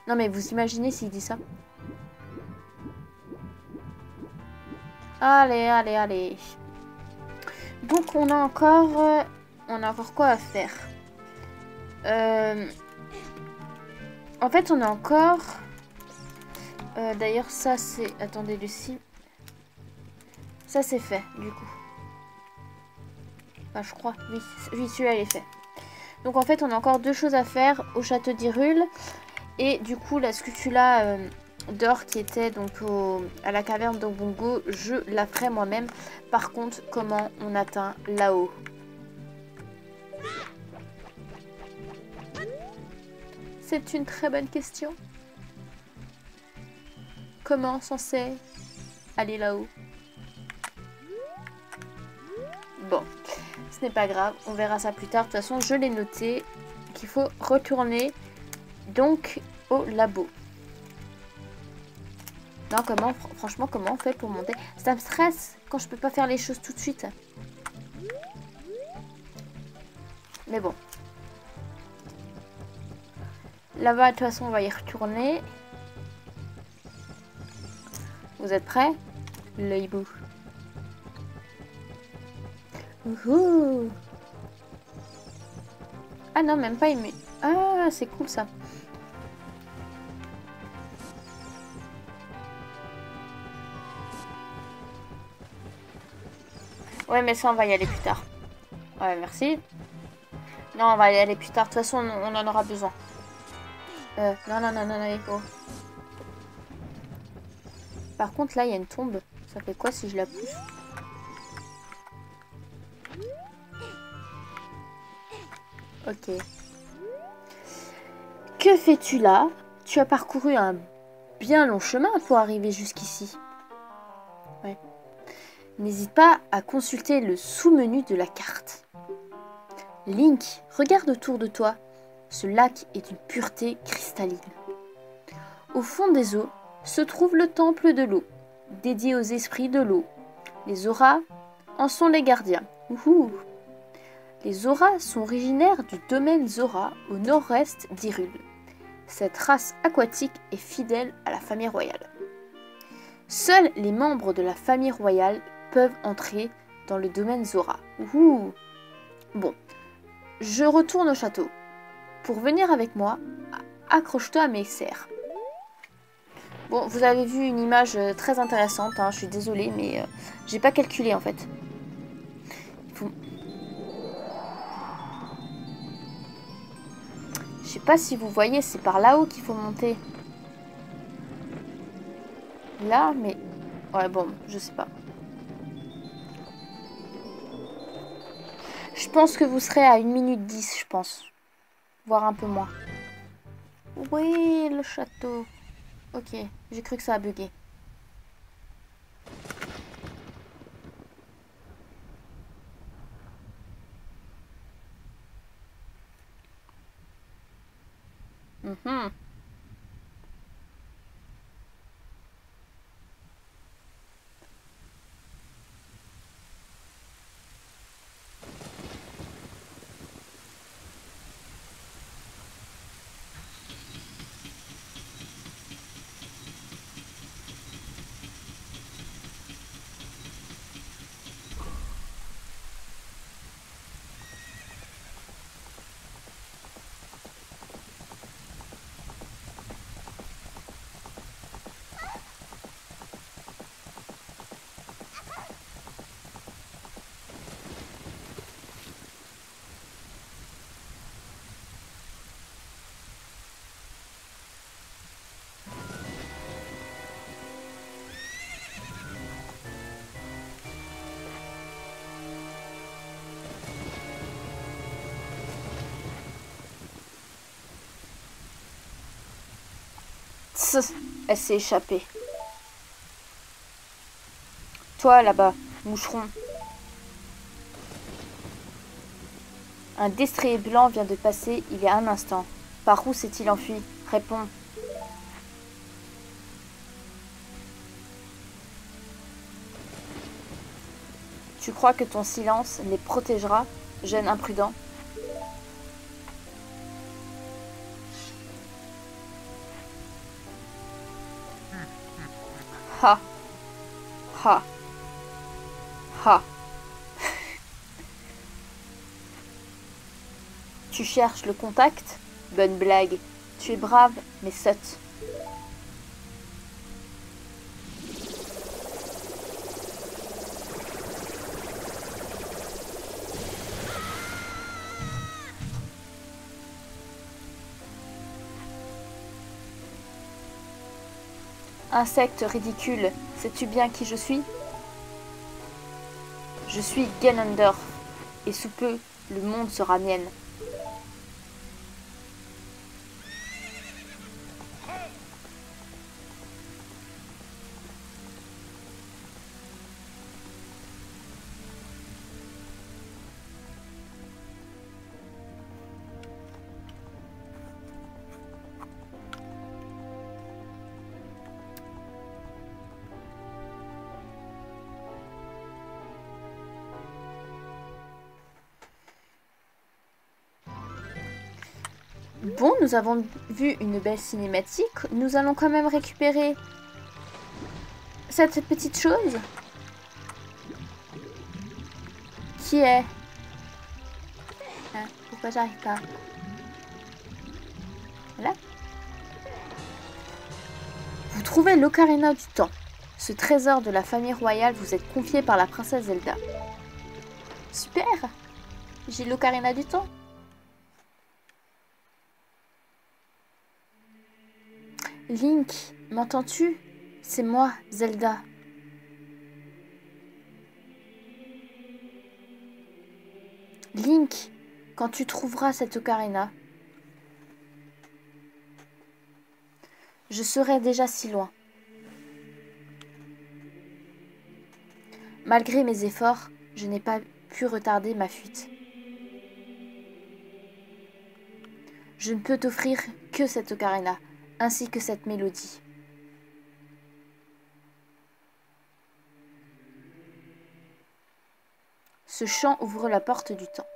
Non, mais vous imaginez s'il dit ça? Allez, allez, allez. Donc, on a encore quoi à faire? En fait, on a encore... D'ailleurs, ça, c'est... Attendez, Lucie. Ça, c'est fait, du coup. Enfin, je crois. Oui, oui, celui-là, il est fait. Donc, en fait, on a encore 2 choses à faire au château d'Hyrule. Et du coup, la sculpture d'or qui était donc à la caverne d'Obongo, je la ferai moi-même. Par contre, comment on atteint là-haut? C'est une très bonne question. Comment censé aller là-haut? Bon, ce n'est pas grave, on verra ça plus tard. De toute façon, je l'ai noté qu'il faut retourner donc au labo. Non, comment, franchement, comment on fait pour monter? Ça me stresse quand je peux pas faire les choses tout de suite. Mais bon. Là-bas, de toute façon, on va y retourner. Vous êtes prêts? Le hibou. Ouhou. Ah non, même pas aimé. Ah, c'est cool ça. Ouais, mais ça, on va y aller plus tard. Ouais, merci. Non, on va y aller plus tard. De toute façon, on en aura besoin. Non, non, non, non, non, oh. Par contre, là, il y a une tombe. Ça fait quoi si je la pousse? Ok. Que fais-tu là? Tu as parcouru un bien long chemin pour arriver jusqu'ici. Ouais. N'hésite pas à consulter le sous-menu de la carte. Link, regarde autour de toi. Ce lac est d'une pureté cristalline. Au fond des eaux se trouve le temple de l'eau, dédié aux esprits de l'eau. Les auras en sont les gardiens. Ouhou. Les auras sont originaires du domaine Zora au nord-est d'Hyrule. Cette race aquatique est fidèle à la famille royale. Seuls les membres de la famille royale peuvent entrer dans le domaine Zora. Ouhou. Bon, je retourne au château. Pour venir avec moi, accroche-toi à mes serres. Bon, vous avez vu une image très intéressante, hein, je suis désolée, mais j'ai pas calculé en fait. Je sais pas si vous voyez, c'est par là-haut qu'il faut monter. Là, mais... Ouais, bon, je sais pas. Je pense que vous serez à 1 minute 10, je pense. Voire un peu moins. Oui, le château. Ok, j'ai cru que ça a bugué. Tss, elle s'est échappée. Toi, là-bas, moucheron. Un destrier blanc vient de passer il y a un instant. Par où s'est-il enfui? Réponds. Tu crois que ton silence les protégera, jeune imprudent? Ha. Ha. Ha. Tu cherches le contact? Bonne blague. Tu es brave, mais sotte. Insecte ridicule, sais-tu bien qui je suis? Je suis Ganondorf, et sous peu, le monde sera mienne. Bon, nous avons vu une belle cinématique. Nous allons quand même récupérer cette petite chose. Qui est... Hein, pourquoi j'arrive pas? Voilà. Vous trouvez l'Ocarina du Temps. Ce trésor de la famille royale vous est confié par la princesse Zelda. Super! J'ai l'Ocarina du Temps. Link, m'entends-tu? C'est moi, Zelda. Link, quand tu trouveras cette ocarina, je serai déjà si loin. Malgré mes efforts, je n'ai pas pu retarder ma fuite. Je ne peux t'offrir que cette ocarina, ainsi que cette mélodie. Ce chant ouvre la porte du temps.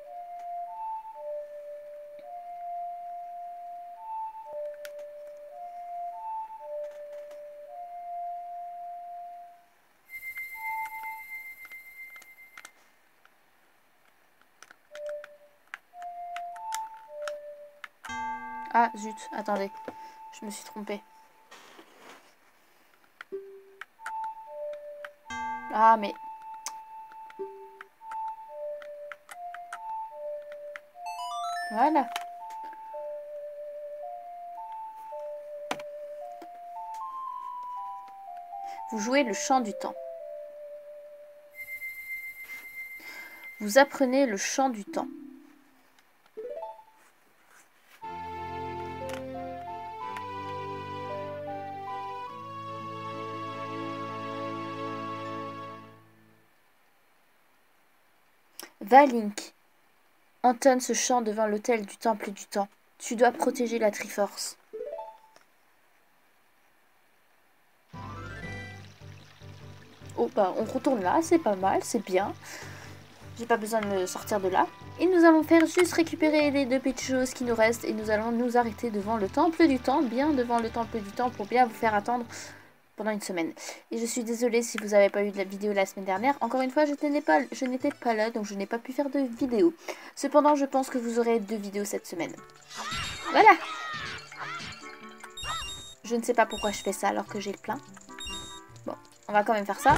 Ah zut, attendez, je me suis trompée. Ah mais... Voilà. Vous jouez le chant du temps. Vous apprenez le chant du temps. Va, Link. Entonne ce chant devant l'autel du temple du temps. Tu dois protéger la Triforce. Oh bah on retourne là, c'est pas mal, c'est bien. J'ai pas besoin de me sortir de là. Et nous allons faire juste récupérer les deux petites choses qui nous restent. Et nous allons nous arrêter devant le temple du temps. Bien devant le temple du temps pour bien vous faire attendre pendant une semaine. Et je suis désolée si vous n'avez pas eu de la vidéo la semaine dernière. Encore une fois, je n'étais pas là, donc je n'ai pas pu faire de vidéo. Cependant, je pense que vous aurez 2 vidéos cette semaine. Voilà. Je ne sais pas pourquoi je fais ça alors que j'ai le plein. Bon, on va quand même faire ça.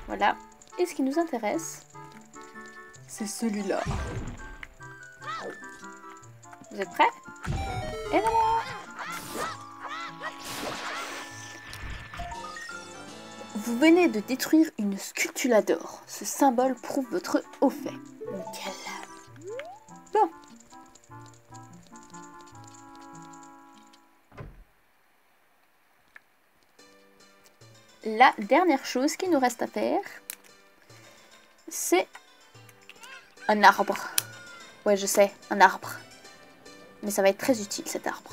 Voilà. Et ce qui nous intéresse, c'est celui-là. Vous êtes prêts? Et voilà! Vous venez de détruire une sculpture d'or. Ce symbole prouve votre haut fait. Nickel. Bon. la dernière chose qui nous reste à faire, c'est un arbre. Ouais, je sais, un arbre. Mais ça va être très utile, cet arbre.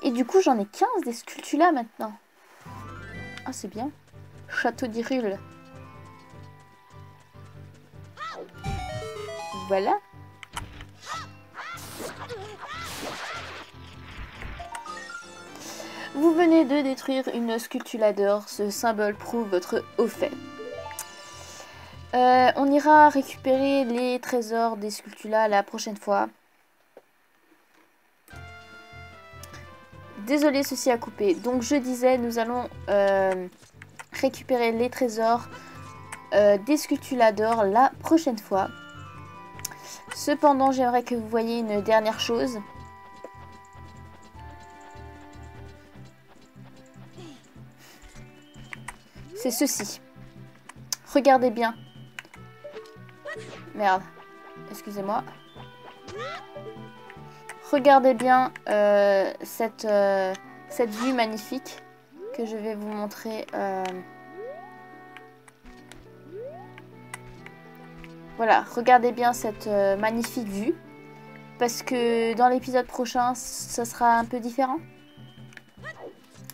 Et du coup, j'en ai 15 des sculptures là maintenant. Ah, c'est bien. Château d'Hyrule. Voilà. Vous venez de détruire une sculptuladeur. Ce symbole prouve votre haut fait. On ira récupérer les trésors des sculptulas la prochaine fois. Désolé, ceci a coupé. Donc je disais, nous allons récupérer les trésors des sculptuladeurs la prochaine fois. Cependant, j'aimerais que vous voyiez une dernière chose. C'est ceci. Regardez bien. Merde. Excusez-moi. Regardez bien cette vue magnifique que je vais vous montrer. Voilà, regardez bien cette magnifique vue. Parce que dans l'épisode prochain, ça sera un peu différent.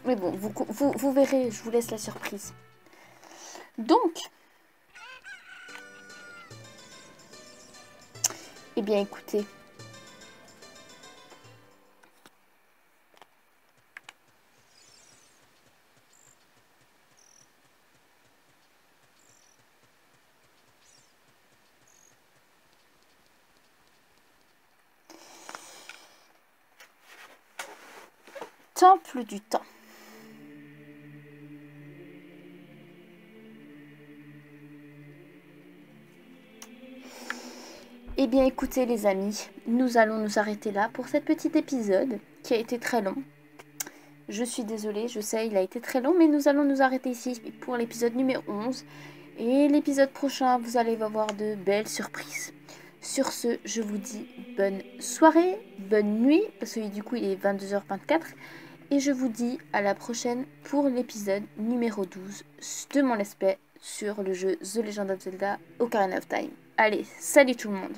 Mais bon, vous verrez, je vous laisse la surprise. Donc, eh bien écoutez. Temple du temps. Eh bien écoutez les amis, nous allons nous arrêter là pour cet petit épisode qui a été très long. Je suis désolée, je sais, il a été très long, mais nous allons nous arrêter ici pour l'épisode numéro 11. Et l'épisode prochain, vous allez avoir de belles surprises. Sur ce, je vous dis bonne soirée, bonne nuit, parce que du coup il est 22h24. Et je vous dis à la prochaine pour l'épisode numéro 12 de mon let's play sur le jeu The Legend of Zelda Ocarina of Time. Allez, salut tout le monde!